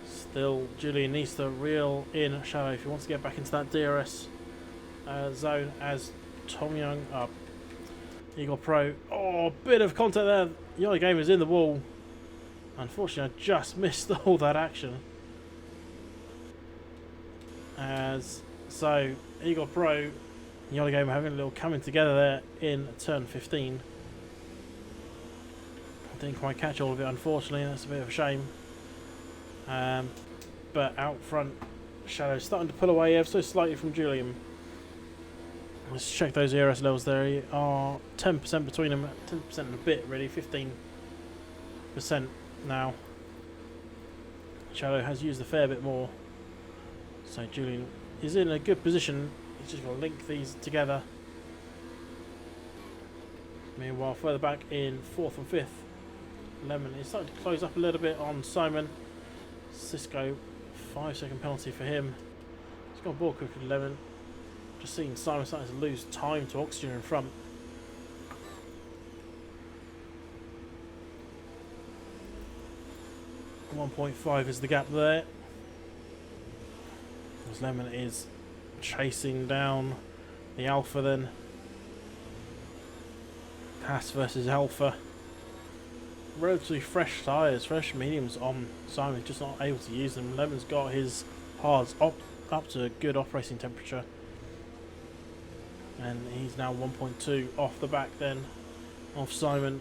Still, Julian needs to reel in Shadow if he wants to get back into that DRS zone, as Tom Young up. Eagle Pro. Oh, bit of contact there. Yellow Game is in the wall. Unfortunately, I just missed all that action. So, Eagle Pro, Yellow Game having a little coming together there in turn 15. I didn't quite catch all of it, unfortunately. That's a bit of a shame. But out front, Shadow's starting to pull away ever so slightly from Julian. Let's check those ERS levels there. They are 10% between them, 10% and a bit really, 15% now. Shadow has used a fair bit more. So Julian is in a good position. He's just going to link these together. Meanwhile, further back in 4th and 5th, Lemon is starting to close up a little bit on Simon. Cisco, 5-second penalty for him. He's got ball quicker than Lemon. Just seeing Simon starting to lose time to Oxygen in front. .5 is the gap there. As Lemon is chasing down the Alpha then. Haas versus Alpha. Relatively fresh tyres, fresh mediums on Simon, just not able to use them. Lemon's got his hards up to a good operating temperature. And he's now 1.2 off the back then of Simon.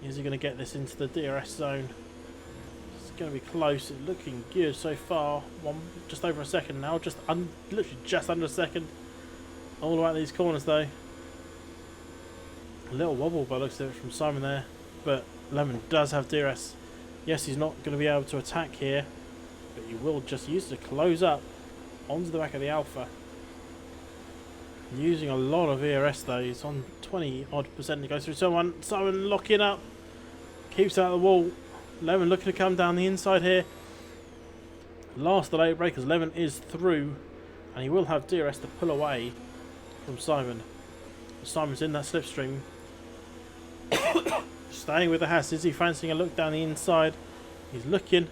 Is he going to get this into the DRS zone? It's going to be close. It's looking good so far. Just over a second now. Literally just under a second. All about these corners though. A little wobble by the looks of it from Simon there. But Lemon does have DRS. Yes, he's not going to be able to attack here. But he will just use it to close up onto the back of the Alpha. Using a lot of ERS though. He's on 20 odd percent to go through someone. Simon locking up. Keeps out of the wall. Lemon looking to come down the inside here. Last delay breakers. Lemon is through. And he will have DRS to pull away from Simon. Simon's in that slipstream. Staying with the Haas. Is he fancying a look down the inside? He's looking.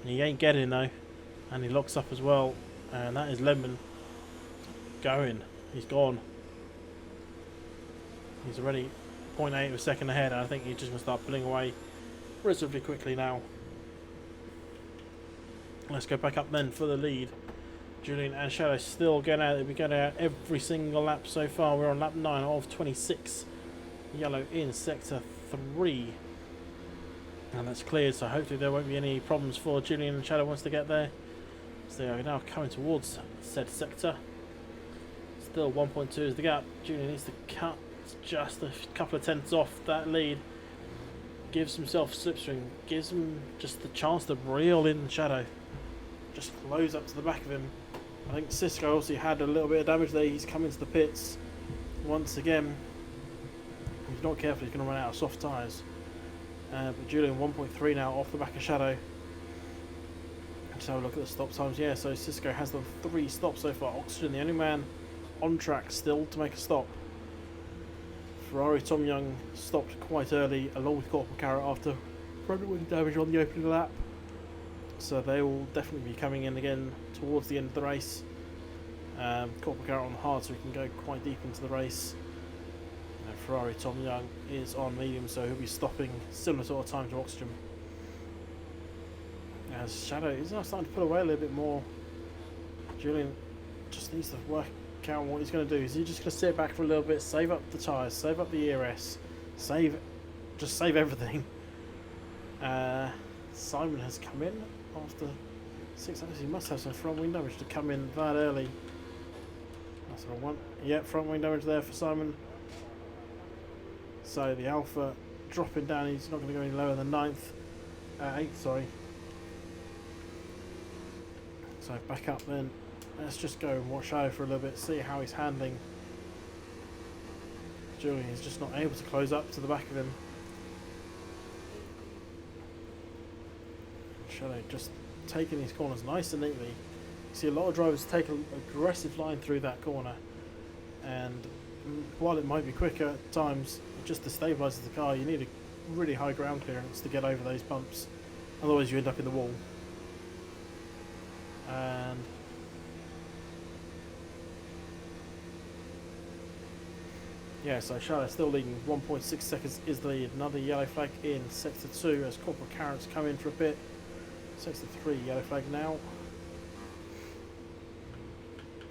And he ain't getting though. And he locks up as well. And that is Lemon. Going. He's gone. He's already 0.8 of a second ahead. I think he's just going to start pulling away relatively quickly now. Let's go back up then for the lead. Julian and Shadow still getting out. They've been getting out every single lap so far. We're on lap 9 of 26. Yellow in sector 3. And that's cleared, so hopefully there won't be any problems for Julian and Shadow once they get there. So they are now coming towards said sector. Still 1.2 is the gap. Julian needs to cut just a couple of tenths off that lead. gives himself slipstream, gives him just the chance to reel in shadow. Just close up to the back of him. I think Cisco obviously had a little bit of damage there. He's come into the pits once again. If he's not careful, he's going to run out of soft tyres. But Julian 1.3 now off the back of Shadow. Let's have a look at the stop times. Yeah, so Cisco has done 3 stops so far. Oxygen, the only man on track still to make a stop. Ferrari Tom Young stopped quite early along with Corporal Carrot after front wing damage on the opening lap. So they will definitely be coming in again towards the end of the race. Corporal Carrot on the hard, so he can go quite deep into the race. And Ferrari Tom Young is on medium, so he'll be stopping similar sort of time to Oxygen. As Shadow is now starting to pull away a little bit more. Julian just needs to work out what he's going to do. Is he just going to sit back for a little bit, save up the tyres, save up the ERS, just save everything? Simon has come in after 6 hours. He must have some front wing damage to come in that early. That's what I want. Yeah, front wing damage there for Simon. So the Alpha dropping down. He's not going to go any lower than 8th, sorry. So back up then. Let's just go and watch out for a little bit, see how he's handling. Julian is just not able to close up to the back of him. Shadow just taking these corners nice and neatly. You see a lot of drivers take an aggressive line through that corner, and while it might be quicker at times, just to stabilise the car, you need a really high ground clearance to get over those bumps. Otherwise you end up in the wall. And yeah, so Shadow still leading 1.6 seconds is the lead. Another yellow flag in sector 2 as Corporal Carrots come in for a bit. Sector 3 yellow flag now.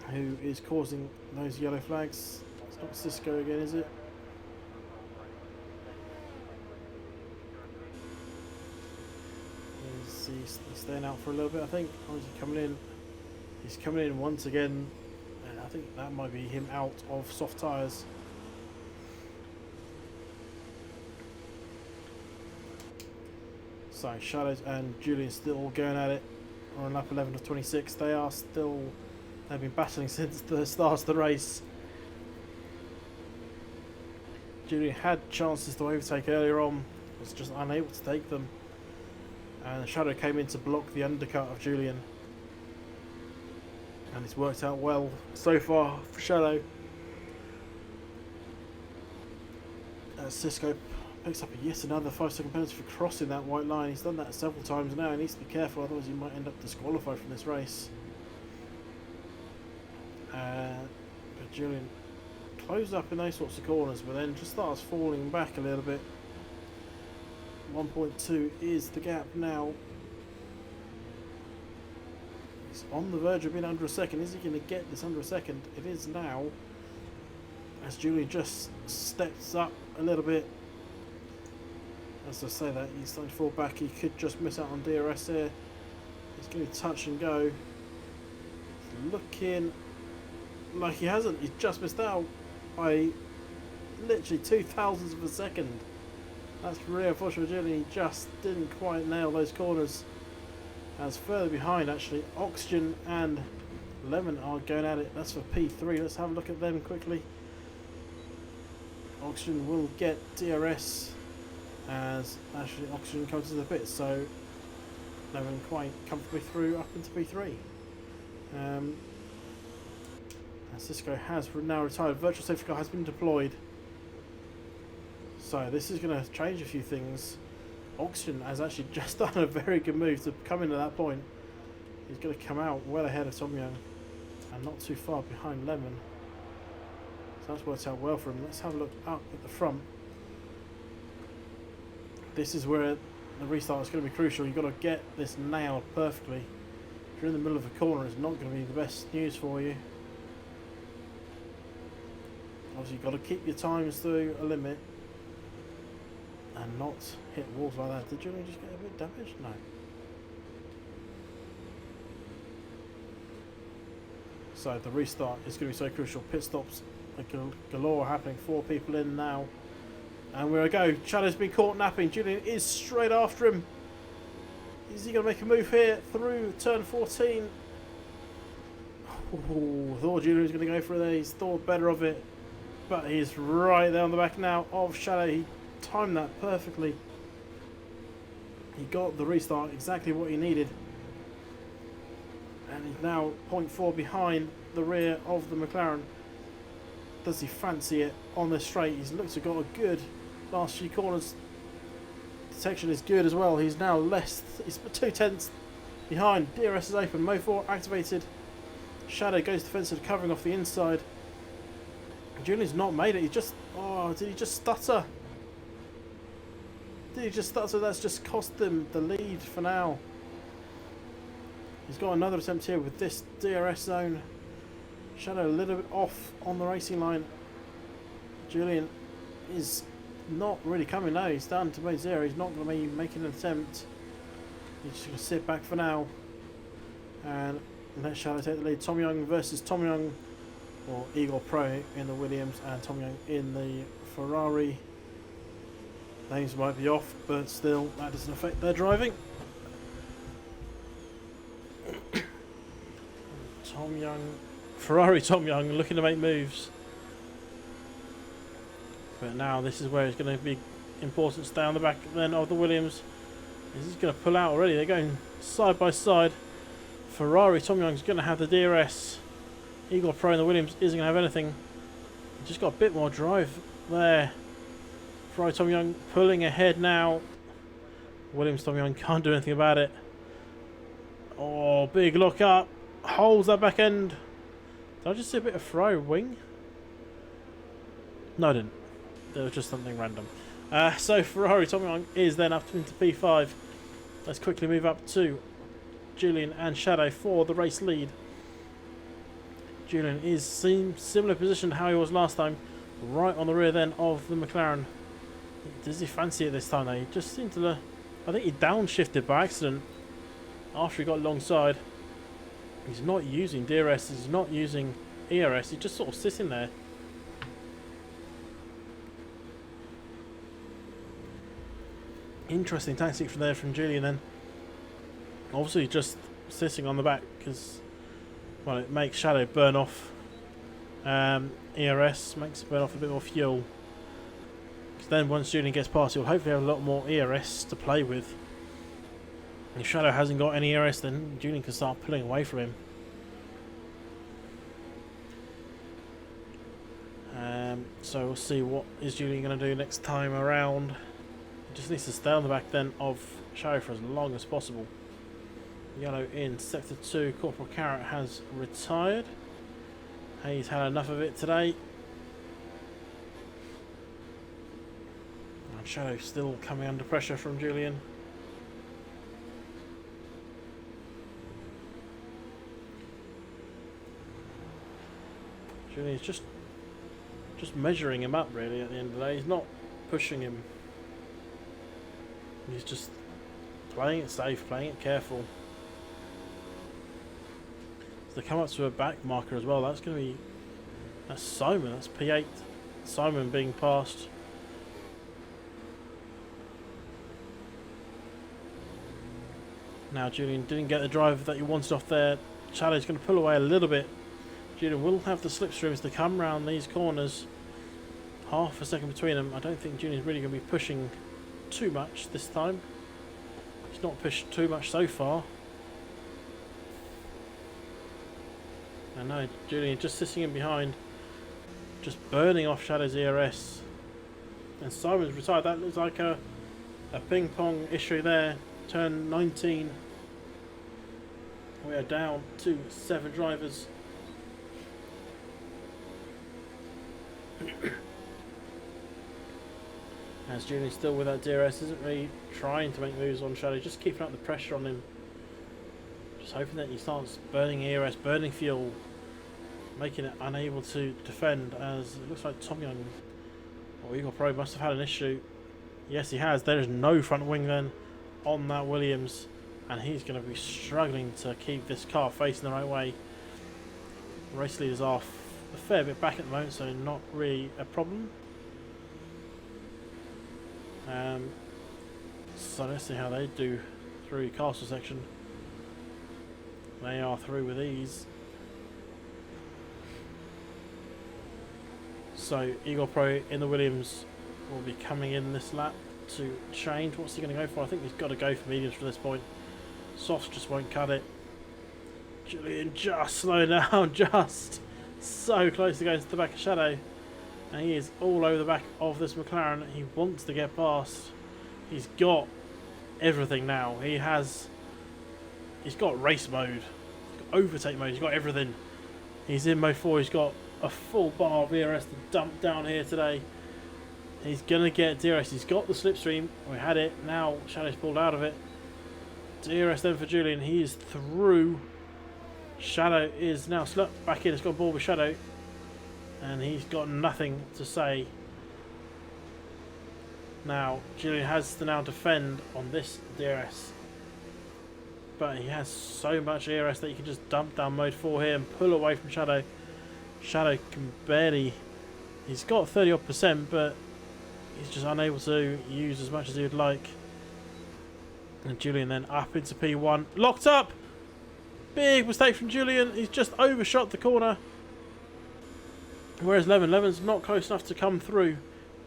Who is causing those yellow flags? It's not Cisco again, is it? He's staying out for a little bit, I think. Or is he coming in? He's coming in once again, and I think that might be him out of soft tyres. So Shadows and Julian still going at it on lap 11 of 26. They've been battling since the start of the race. Julian had chances to overtake earlier on, was just unable to take them. And Shadow came in to block the undercut of Julian. And it's worked out well so far for Shadow. Cisco picks up yet another 5-second penalty for crossing that white line. He's done that several times now. He needs to be careful, otherwise he might end up disqualified from this race. But Julian closes up in those sorts of corners, but then just starts falling back a little bit. 1.2 is the gap now. He's on the verge of being under a second. Is he going to get this under a second? It is now. As Julian just steps up a little bit. As I say that, he's starting to fall back. He could just miss out on DRS here. He's going to touch and go. He's looking like he hasn't. He's just missed out by literally 0.02 of a second. That's really unfortunate. Julian, he just didn't quite nail those corners. As further behind, actually, Oxygen and Lemon are going at it. That's for P3. Let's have a look at them quickly. Oxygen will get DRS as actually Oxygen comes to the pit, so Lemon quite comfortably through up into P3. And Cisco has now retired. Virtual safety car has been deployed. So this is going to change a few things. Oxygen has actually just done a very good move to come into that point. He's going to come out well ahead of Tom Young and not too far behind Lemon. So that's worked out well for him. Let's have a look up at the front. This is where the restart is going to be crucial. You've got to get this nailed perfectly. If you're in the middle of a corner, it's not going to be the best news for you. Obviously, you've got to keep your times to a limit and not hit walls like that. Did Julian just get a bit damaged? No. So the restart is going to be so crucial. Pit stops like galore happening. 4 people in now. And we go. Shadow's been caught napping. Julian is straight after him. Is he going to make a move here through turn 14? Oh, thought Julian was going to go for it. He's thought better of it. But he's right there on the back now of Shadow. He timed that perfectly. He got the restart exactly what he needed. And he's now 0.4 behind the rear of the McLaren. Does he fancy it on this straight? He's looked to have got a good last few corners. Detection is good as well. He's now he's 2/10 behind. DRS is open. Mo 4 activated. Shadow goes defensive, covering off the inside. Julian's not made it. He just... Oh, did he just stutter? Did he just stutter? That's just cost them the lead for now. He's got another attempt here with this DRS zone. Shadow a little bit off on the racing line. Julian is not really coming now. He's down to mode 0. He's not going to be making an attempt. He's just going to sit back for now. And let Shadow take the lead. Tom Young versus Tom Young, or Eagle Pro in the Williams and Tom Young in the Ferrari. Names might be off, but still that doesn't affect their driving. Tom Young, Ferrari Tom Young looking to make moves. But now this is where it's going to be important to stay on the back then of the Williams. This is going to pull out already. They're going side by side. Ferrari Tom Young's going to have the DRS. Eagle Pro in the Williams isn't going to have anything. Just got a bit more drive there. Ferrari Tom Young pulling ahead now. Williams Tom Young can't do anything about it. Oh, big look up. Holds that back end. Did I just see a bit of Ferrari wing? No, I didn't. There was just something random. So Ferrari Tom Young is then up into P5. Let's quickly move up to Julian and Shadow for the race lead. Julian is similar position to how he was last time, right on the rear then of the McLaren. Does he fancy it this time though? He just seemed to... I think he downshifted by accident after he got alongside. He's not using DRS, he's not using ERS, he's just sort of sitting there. Interesting tactic from there from Julian then. Obviously just sitting on the back because, well, it makes Shadow burn off ERS, makes it burn off a bit more fuel. Because then once Julian gets past, he'll hopefully have a lot more ERS to play with. If Shadow hasn't got any ERS, then Julian can start pulling away from him. So we'll see what is Julian going to do next time around. He just needs to stay on the back then of Shadow for as long as possible. Yellow in Sector 2. Corporal Carrot has retired. He's had enough of it today. And Shadow still coming under pressure from Julian. Julian's just measuring him up really at the end of the day. He's not pushing him. He's just playing it safe, playing it careful. So they come up to a back marker as well. That's going to be... That's Simon. That's P8. Simon being passed. Now Julian didn't get the drive that he wanted off there. Shadow's going to pull away a little bit. Julian will have the slipstreams to come round these corners. Half a second between them. I don't think Julian's really going to be pushing too much this time. He's not pushed too much so far. I know Julian just sitting in behind, just burning off Shadow's ERS. And Simon's retired. That looks like a ping pong issue there. Turn 19. We are down to 7 drivers. As Julian's still with that DRS, isn't really trying to make moves on Shadow, just keeping up the pressure on him. Just hoping that he starts burning ERS, burning fuel, making it unable to defend, as it looks like Tom Young or Eagle Pro must have had an issue. Yes, he has. There is no front wing then on that Williams, and he's going to be struggling to keep this car facing the right way. The race leaders are a fair bit back at the moment, so not really a problem. So let's see how they do through castle section. They are through with ease. So Eagle Pro in the Williams will be coming in this lap to change. What's he going to go for? I think he's got to go for mediums from this point. Softs just won't cut it. Julian just slowed down, just so close to going to the back of Shadow. And he is all over the back of this McLaren. He wants to get past. He's got everything now. He's got race mode, he's got overtake mode, he's got everything. He's in mode 4, he's got a full bar of ERS to dump down here today. He's going to get DRS, he's got the slipstream, we had it, now Shadow's pulled out of it. DRS then for Julian, he is through. Shadow is now slipped back in, it's got ball with Shadow. And he's got nothing to say. Now, Julian has to now defend on this DRS. But he has so much ERS that you can just dump down mode 4 here and pull away from Shadow. Shadow can barely... He's got 30 odd %, but he's just unable to use as much as he would like. And Julian then up into P1. Locked up! Big mistake from Julian. He's just overshot the corner. Whereas Lemon's not close enough to come through.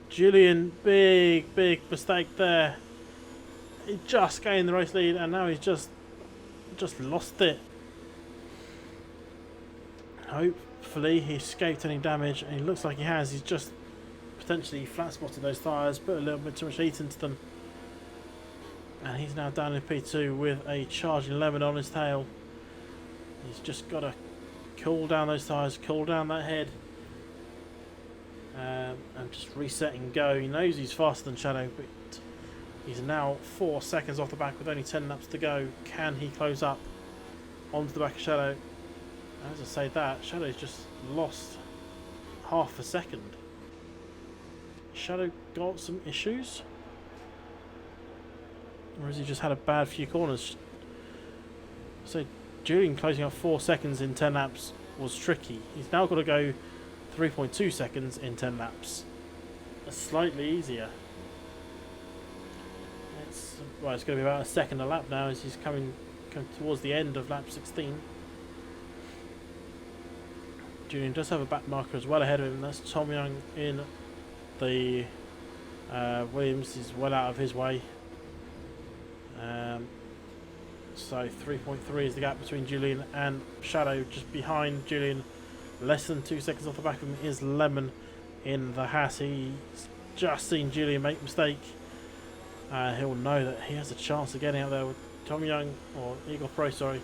Julian, big mistake there. He just gained the race lead and now he's just lost it. Hopefully he escaped any damage, and he looks like he has. He's just potentially flat spotted those tyres, put a little bit too much heat into them. And he's now down in P2 with a charging Lemon on his tail. He's just got to cool down those tyres, cool down that head. And just reset and go. He knows he's faster than Shadow, but he's now 4 seconds off the back with only 10 laps to go. Can he close up onto the back of Shadow? As I say that, Shadow's just lost half a second. Shadow got some issues? Or has he just had a bad few corners? So Julian closing up 4 seconds in 10 laps was tricky. He's now got to go 3.2 seconds in 10 laps. That's slightly easier. It's going to be about a second a lap now as he's coming towards the end of lap 16. Julian does have a back marker as well ahead of him. That's Tom Young in the Williams. He's well out of his way. So 3.3 is the gap between Julian and Shadow. Just behind Julian, less than 2 seconds off the back of him, is Lemon in the Haas. He's just seen Julian make a mistake. He'll know that he has a chance of getting out there with Tom Young, or Eagle Pro, sorry.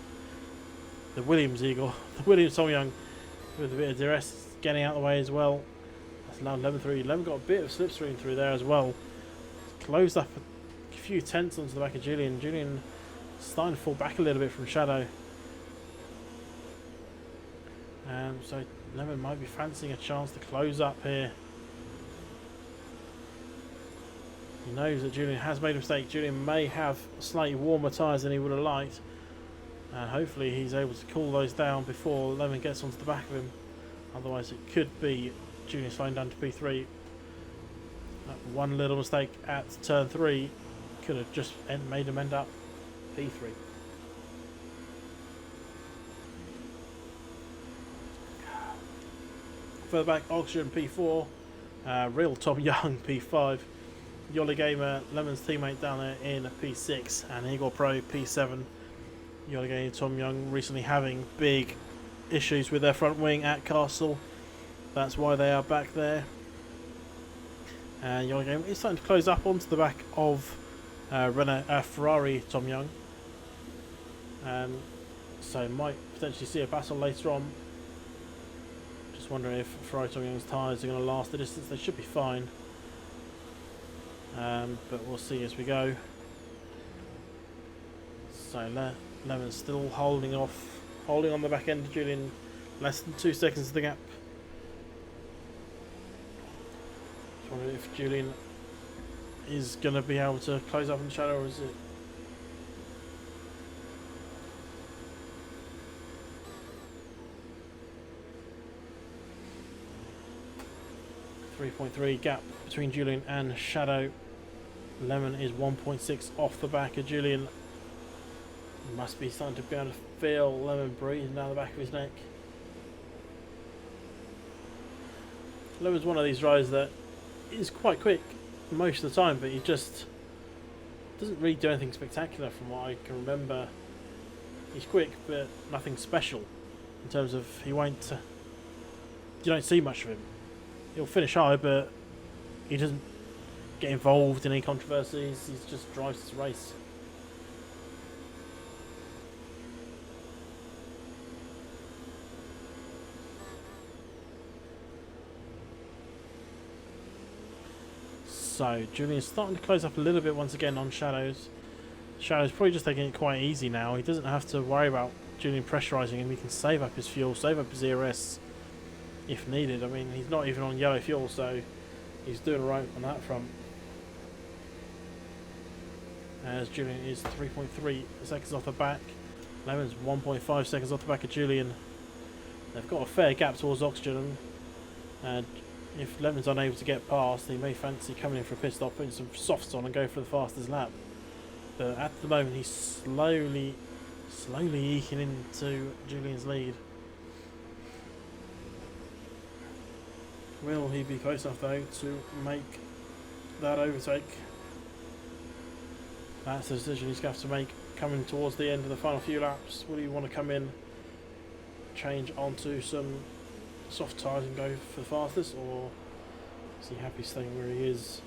The Williams Eagle. The Williams Tom Young with a bit of DRS getting out of the way as well. That's allowed Lemon through. Lemon got a bit of slipstream through there as well. Closed up a few tenths onto the back of Julian. Julian starting to fall back a little bit from Shadow. So Lemon might be fancying a chance to close up here. He knows that Julian has made a mistake. Julian may have slightly warmer tyres than he would have liked. And hopefully he's able to cool those down before Lemon gets onto the back of him. Otherwise it could be Julian slowing down to P3. One little mistake at turn 3 could have just made him end up P3. Further back, Oxygen P4, real Tom Young P5, Yoli Gamer, Lemon's teammate down there in P6, and Eagle Pro P7. Yoli Gamer and Tom Young recently having big issues with their front wing at Castle. That's why they are back there. And Yoli Gamer is starting to close up onto the back of Ferrari Tom Young. So might potentially see a battle later on. Just wondering if Ferrari Tom Young's tyres are going to last the distance. They should be fine. But we'll see as we go. So Lemon's still holding on the back end of Julian. Less than 2 seconds of the gap. Just wondering if Julian is going to be able to close up in the Shadow, or is it? .3 gap between Julian and Shadow. Lemon is 1.6 off the back of Julian. Must be starting to be able to feel Lemon breathing down the back of his neck. Lemon's one of these riders that is quite quick most of the time, but he just doesn't really do anything spectacular from what I can remember. He's quick, but nothing special in terms of you don't see much of him. He'll finish high, but he doesn't get involved in any controversies. He just drives his race. So Julian's starting to close up a little bit once again on Shadows. Shadow's probably just taking it quite easy now. He doesn't have to worry about Julian pressurising him. He can save up his fuel, save up his ERS if needed. I mean, he's not even on yellow fuel, so he's doing alright on that front. As Julian is 3.3 seconds off the back. Lemon's 1.5 seconds off the back of Julian. They've got a fair gap towards Oxygen, and if Lemon's unable to get past, he may fancy coming in for a pit stop, putting some softs on and go for the fastest lap. But at the moment he's slowly eking into Julian's lead. Will he be close enough though to make that overtake? That's the decision he's going to have to make coming towards the end of the final few laps. Will he want to come in, change onto some soft tyres and go for the fastest, or is he happy staying where he is?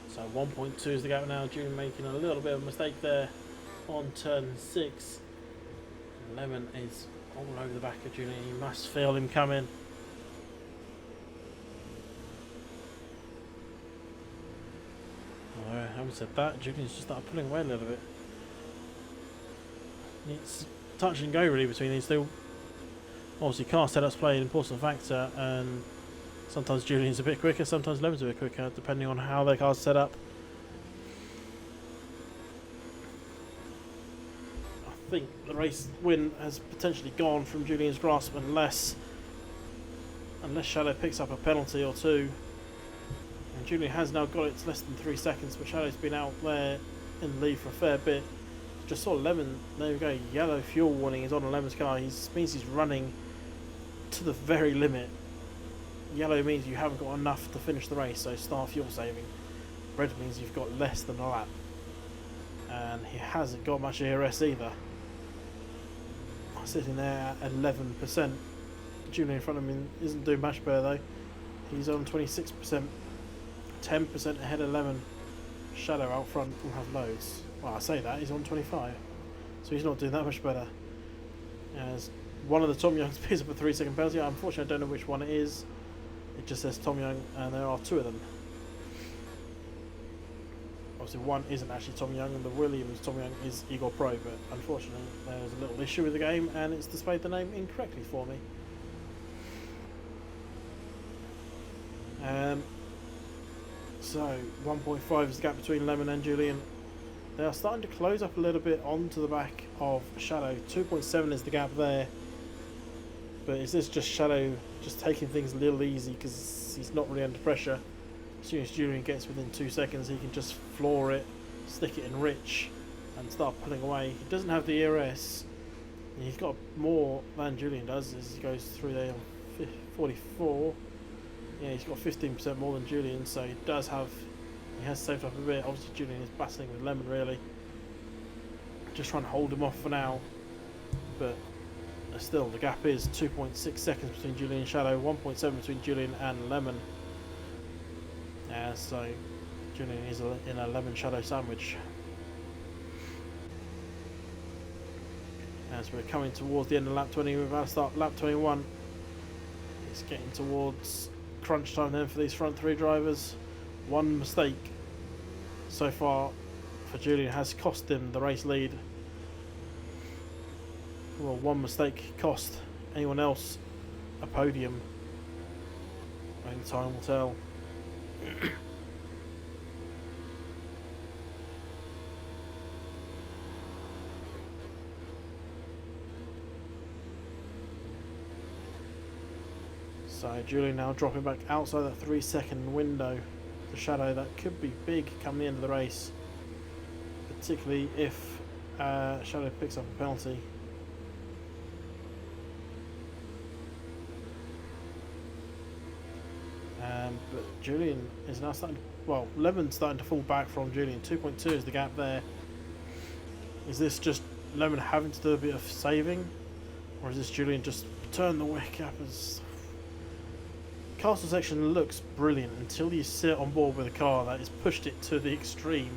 So 1.2 is the gap now. Julian making a little bit of a mistake there on turn 6. Lemon is all over the back of Julian. You must feel him coming. Oh, having said that, Julian's just started pulling away a little bit. It's touch and go really between these two. Obviously car setups play an important factor, and sometimes Julian's a bit quicker, sometimes Lemon's a bit quicker, depending on how their car's set up. I think the race win has potentially gone from Julian's grasp unless Shadow picks up a penalty or two. And Julian has now got it to less than 3 seconds, but Shadow's been out there in the lead for a fair bit. Just saw Lemon, there we go, yellow fuel warning is on Lemon's car. Means he's running to the very limit. Yellow means you haven't got enough to finish the race, so start fuel saving. Red means you've got less than a lap. And he hasn't got much ERS either. Sitting there at 11%. Julian in front of him isn't doing much better though. He's on 26%. 10% ahead of Lemon. Shadow out front will have loads. Well, I say that, he's on 25. So he's not doing that much better. As one of the Tom Youngs picks up a 3-second penalty. Unfortunately, I don't know which one it is. It just says Tom Young, and there are 2 of them. Obviously, one isn't actually Tom Young, and the Williams Tom Young is Igor Pro, but unfortunately, there's a little issue with the game, and it's displayed the name incorrectly for me. So 1.5 is the gap between Lemon and Julian. They are starting to close up a little bit onto the back of Shadow. 2.7 is the gap there. But is this just Shadow just taking things a little easy because he's not really under pressure? As soon as Julian gets within 2 seconds, he can just floor it, stick it in rich, and start pulling away. He doesn't have the ERS. He's got more than Julian does as he goes through there on 44. Yeah, he's got 15% more than Julian, so he has saved up a bit. Obviously Julian is battling with Lemon really. Just trying to hold him off for now. But still, the gap is 2.6 seconds between Julian and Shadow, 1.7 between Julian and Lemon. So Julian is in a Lemon Shadow sandwich. As we're coming towards the end of lap 20, we're about to start lap 21. It's getting towards crunch time then for these front 3 drivers. One mistake so far for Julian has cost him the race lead. Well, one mistake cost anyone else a podium. Only time will tell. So Julian now dropping back outside that 3-second window. The shadow that could be big come the end of the race, particularly if Shadow picks up a penalty. But Julian is now starting. Well, Lemon's starting to fall back from Julian. 2.2 is the gap there. Is this just Lemon having to do a bit of saving, or is this Julian just turn the wick up? As castle section looks brilliant until you sit on board with a car that has pushed it to the extreme.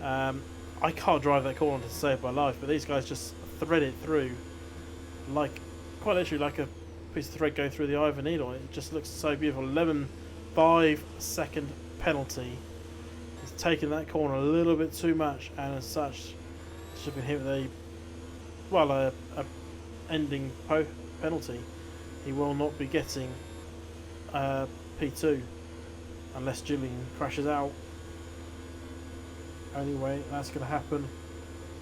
I can't drive that corner to save my life, but these guys just thread it through, like quite literally like a piece of thread going through the eye of a needle. It just looks so beautiful. 5-second penalty. He's taken that corner a little bit too much, and as such, should have been hit with a ending penalty. He will not be getting P2 unless Julian crashes out. Only way that's going to happen.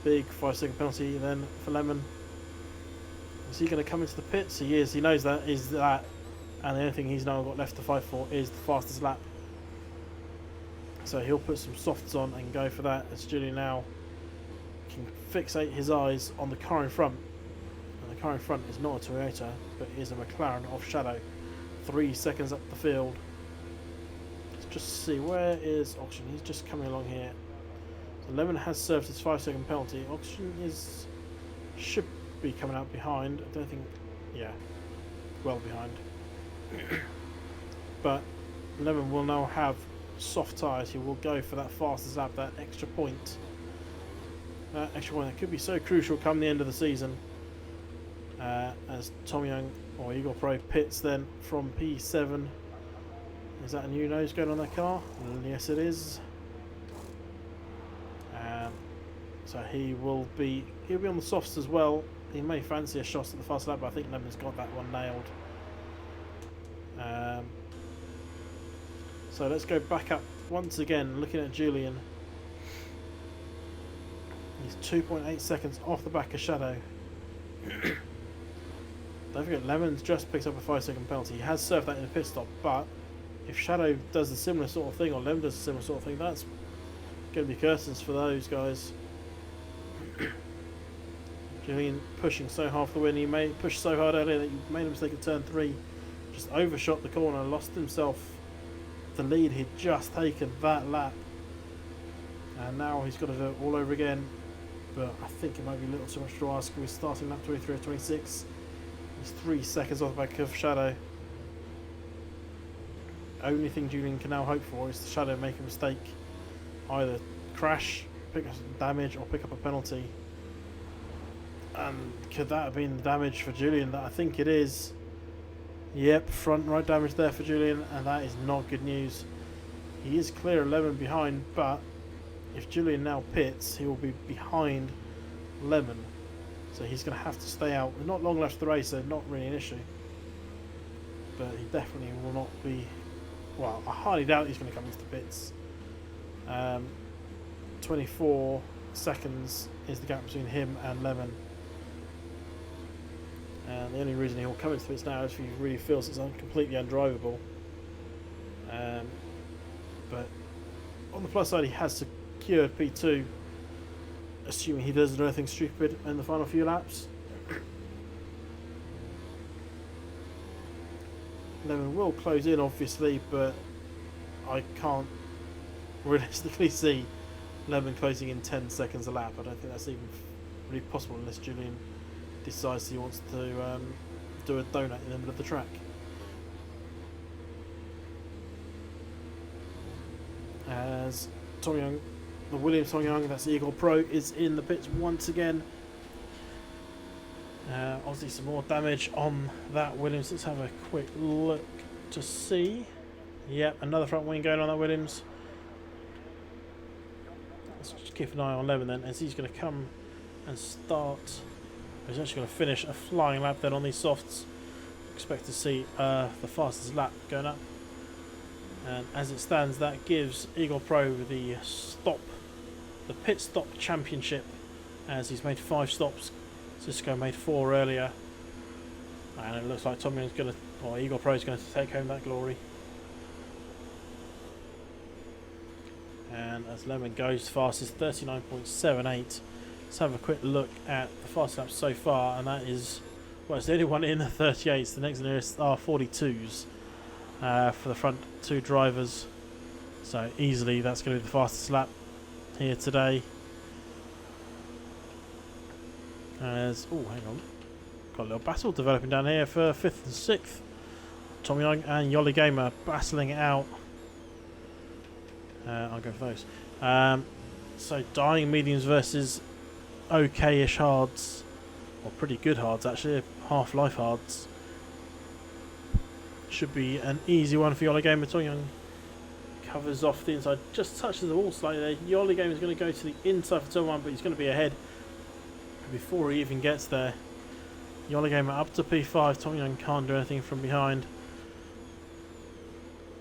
Big 5-second penalty then for Lemon. Is he going to come into the pits? He is. He knows that is that, and the only thing he's now got left to fight for is the fastest lap. So he'll put some softs on and go for that, as Julian now can fixate his eyes on the car in front. And the car in front is not a Toyota, but is a McLaren of Shadow. 3 seconds up the field. Let's just see, where is Oxygen? He's just coming along here. So Lemon has served his 5-second penalty. Oxygen should be coming out behind. I don't think, yeah, well behind. But Lemon will now have soft tyres. He will go for that fastest lap, that extra point. That extra point that could be so crucial come the end of the season. As Tom Young or Eagle Pro pits then from P7. Is that a new nose going on that car? Yes, it is. So he'll be on the softs as well. He may fancy a shot at the fast lap, but I think Lemon's got that one nailed. So let's go back up once again, looking at Julian. He's 2.8 seconds off the back of Shadow. Don't forget, Lemon's just picked up a 5-second penalty. He has served that in a pit stop, but if Shadow does a similar sort of thing, or Lemon does a similar sort of thing, that's going to be curtains for those guys. Julian pushing so hard for the win. He pushed so hard earlier that he made a mistake at turn 3. Just overshot the corner, lost himself the lead he'd just taken that lap. And now he's got to do it all over again. But I think it might be a little too much to ask. We're starting lap 23 or 26. He's 3 seconds off the back of Shadow. Only thing Julian can now hope for is the Shadow make a mistake. Either crash, pick up some damage, or pick up a penalty. And could that have been the damage for Julian? That I think it is. Yep, front right damage there for Julian, and that is not good news. He is clear 11 behind, but if Julian now pits, he will be behind Lemon. So he's going to have to stay out. There's not long left of the race, so not really an issue. But he definitely will not be... Well, I highly doubt he's going to come into the pits. 24 seconds is the gap between him and Lemon. And the only reason he will come into pits now is if he really feels it's completely undrivable. But on the plus side, he has secured P2, assuming he doesn't do anything stupid in the final few laps. Lemon will close in, obviously, but I can't realistically see Lemon closing in 10 seconds a lap. I don't think that's even really possible unless Julian decides he wants to do a donut in the middle of the track. As Tom Young, the Williams Tom Young, that's Eagle Pro, is in the pits once again. Obviously some more damage on that Williams. Let's have a quick look to see. Yep, another front wing going on that Williams. Let's just keep an eye on Lemon then, as he's going to come and start. He's actually going to finish a flying lap then on these softs. Expect to see the fastest lap going up. And as it stands, that gives Eagle Pro the pit stop championship, as he's made 5 stops. Cisco made 4 earlier, and it looks like Tom Young's going to, Or Eagle Pro is going to take home that glory. And as Lemon goes fastest, 39.78. Let's have a quick look at the fast laps so far, and that is, well, it's the only one in the 38s. The next nearest are 42s for the front two drivers. So easily that's going to be the fastest lap here today. As, oh, hang on. Got a little battle developing down here for 5th and 6th. Tom Young and Yoli Gamer battling it out. I'll go for those. So dying mediums versus okay-ish hards. Or pretty good hards actually. Half-life hards. Should be an easy one for Yoli Gamer. Tom Young covers off the inside. Just touches the wall slightly there. Yoli Gamer is going to go to the inside for turn 1, but he's going to be ahead before he even gets there. Yoli Gamer up to P5. Tom Young can't do anything from behind.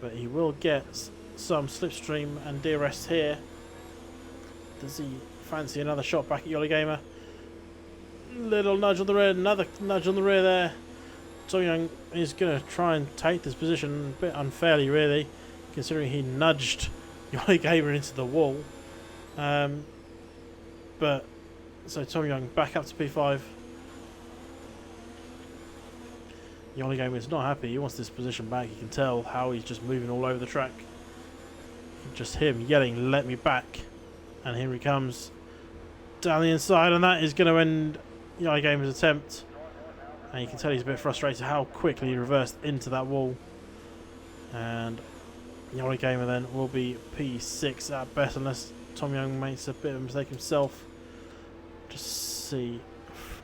But he will get some slipstream and DRS here. Does he fancy another shot back at Yoli Gamer? Little nudge on the rear, another nudge on the rear there. Tom Young is going to try and take this position a bit unfairly, really, considering he nudged Yoli Gamer into the wall. But so Tom Young back up to P5. Yoli Gamer is not happy. He wants this position back. You can tell how he's just moving all over the track. Just him yelling, "Let me back!" And here he comes down the inside, and that is going to end Yoli Gamer's attempt. And you can tell he's a bit frustrated how quickly he reversed into that wall. And Yoli Gamer then will be P6 at best, unless Tom Young makes a bit of a mistake himself. Just see,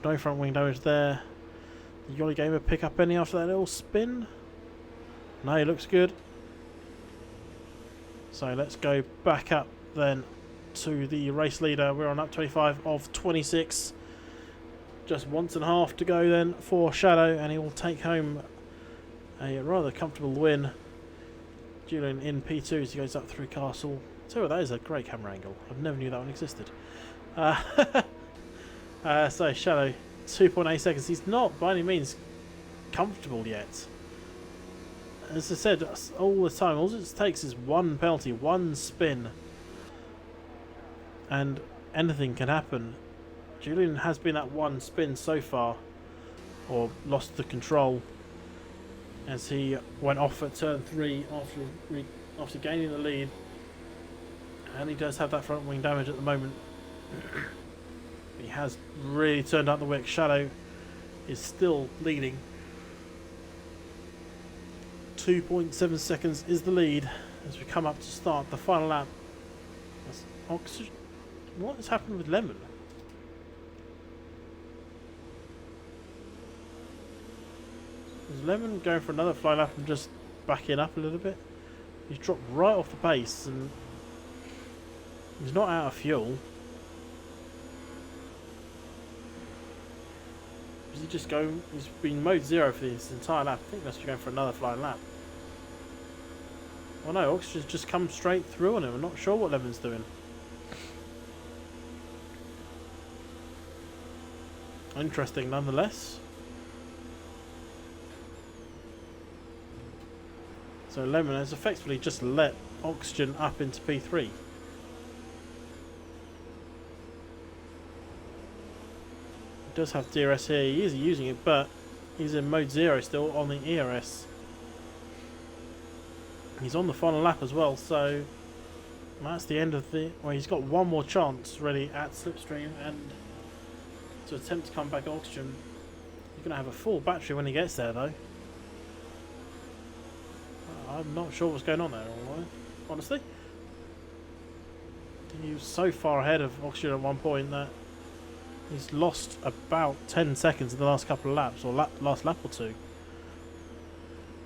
no front wing damage there. Did Yoli Gamer pick up any after that little spin? No, he looks good. So let's go back up then to the race leader. We're on lap 25 of 26. Just once and a half to go then for Shadow, and he will take home a rather comfortable win. Julian in P2 as he goes up through Castle. So that is a great camera angle. I never knew that one existed. So Shadow, 2.8 seconds. He's not by any means comfortable yet. As I said all the time, all it takes is one penalty, one spin, and anything can happen. Julian has been at one spin so far, or lost the control, as he went off at turn 3 after gaining the lead, and he does have that front wing damage at the moment. He has really turned out the wick. Shadow is still leading. 2.7 seconds is the lead as we come up to start the final lap. Oxygen. What has happened with Lemon? Is Lemon going for another fly lap and just backing up a little bit? He's dropped right off the pace and he's not out of fuel. Is he just going? He's been mode 0 for this entire lap. I think that's going for another flying lap. Oh no, Oxygen's just come straight through on him. I'm not sure what Lemon's doing. Interesting nonetheless. So Lemon has effectively just let Oxygen up into P3. He does have DRS here. He is using it, but he's in mode 0 still on the ERS. He's on the final lap as well, so that's the end of the... Well, he's got one more chance really at slipstream and to attempt to come back at Oxygen. He's going to have a full battery when he gets there though. I'm not sure what's going on there, honestly. He was so far ahead of Oxygen at one point that he's lost about 10 seconds in the last couple of laps, or last lap or two.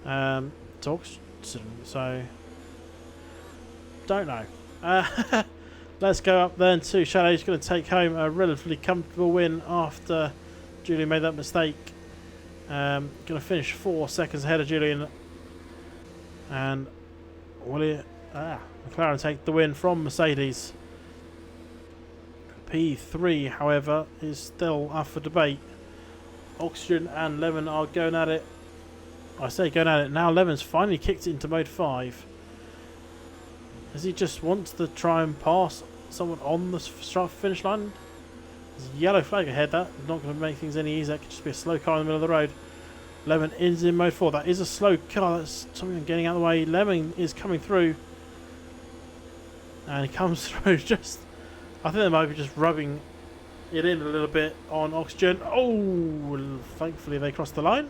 To Oxygen, so don't know. Let's go up then to Shadow. He's going to take home a relatively comfortable win after Julian made that mistake. Going to finish 4 seconds ahead of Julian. And McLaren take the win from Mercedes. P3, however, is still up for debate. Oxygen and Lemon are going at it. I say going at it now. Levin's finally kicked it into mode 5. Does he just want to try and pass someone on the finish line? There's a yellow flag ahead. That's not going to make things any easier. That could just be a slow car in the middle of the road. Levin is in mode 4. That is a slow car. That's something getting out of the way. Levin is coming through. And he comes through just... I think they might be just rubbing it in a little bit on oxygen. Oh, thankfully they crossed the line.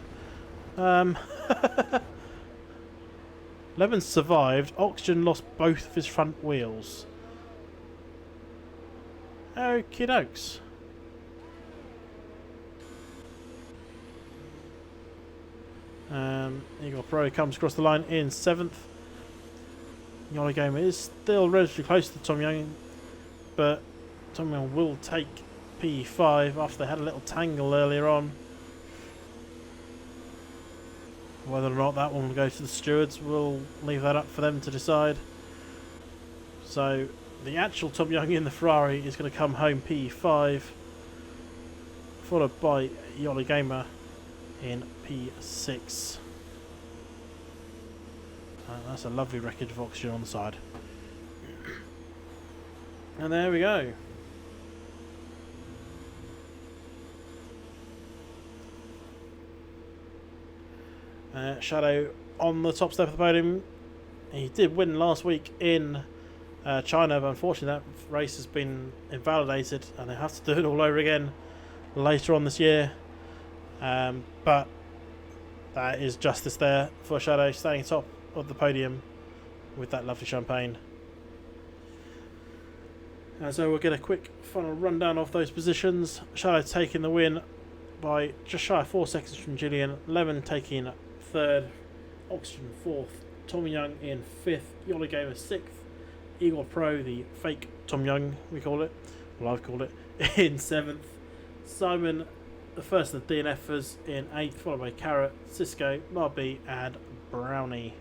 Levin survived. Oxygen lost both of his front wheels. Okie dokes. Eagle Pro comes across the line in 7th. Yoli Gamer is still relatively close to Tom Young, but Tom Young will take P5 after they had a little tangle earlier on. Whether or not that one will go to the stewards, we'll leave that up for them to decide. So the actual Tom Young in the Ferrari is going to come home P5, followed by Yoli Gamer in P6. That's a lovely wreckage of oxygen on the side. And there we go. Shadow on the top step of the podium. He did win last week in China, but unfortunately that race has been invalidated and they have to do it all over again later on this year. But that is justice there for Shadow, staying top of the podium with that lovely champagne. And so we'll get a quick final rundown of those positions. Shadow taking the win by just shy of 4 seconds from Gillian. Lemon taking 3rd, Oxygen 4th, Tom Young in 5th, Yoli Gamer 6th, Eagle Pro, the fake Tom Young we call it, well I've called it, in 7th, Simon, the first of the DNFers, in 8th, followed by Carrot, Cisco, Marby and Brownie.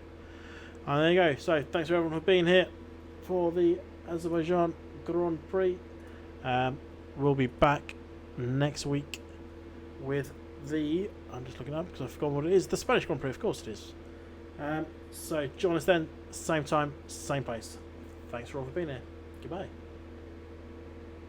And there you go. So thanks for everyone for being here for the Azerbaijan Grand Prix. We'll be back next week with the... I'm just looking up because I've forgotten what it is. The Spanish Grand Prix, of course it is. So join us then, same time, same place. Thanks for all for being here. Goodbye.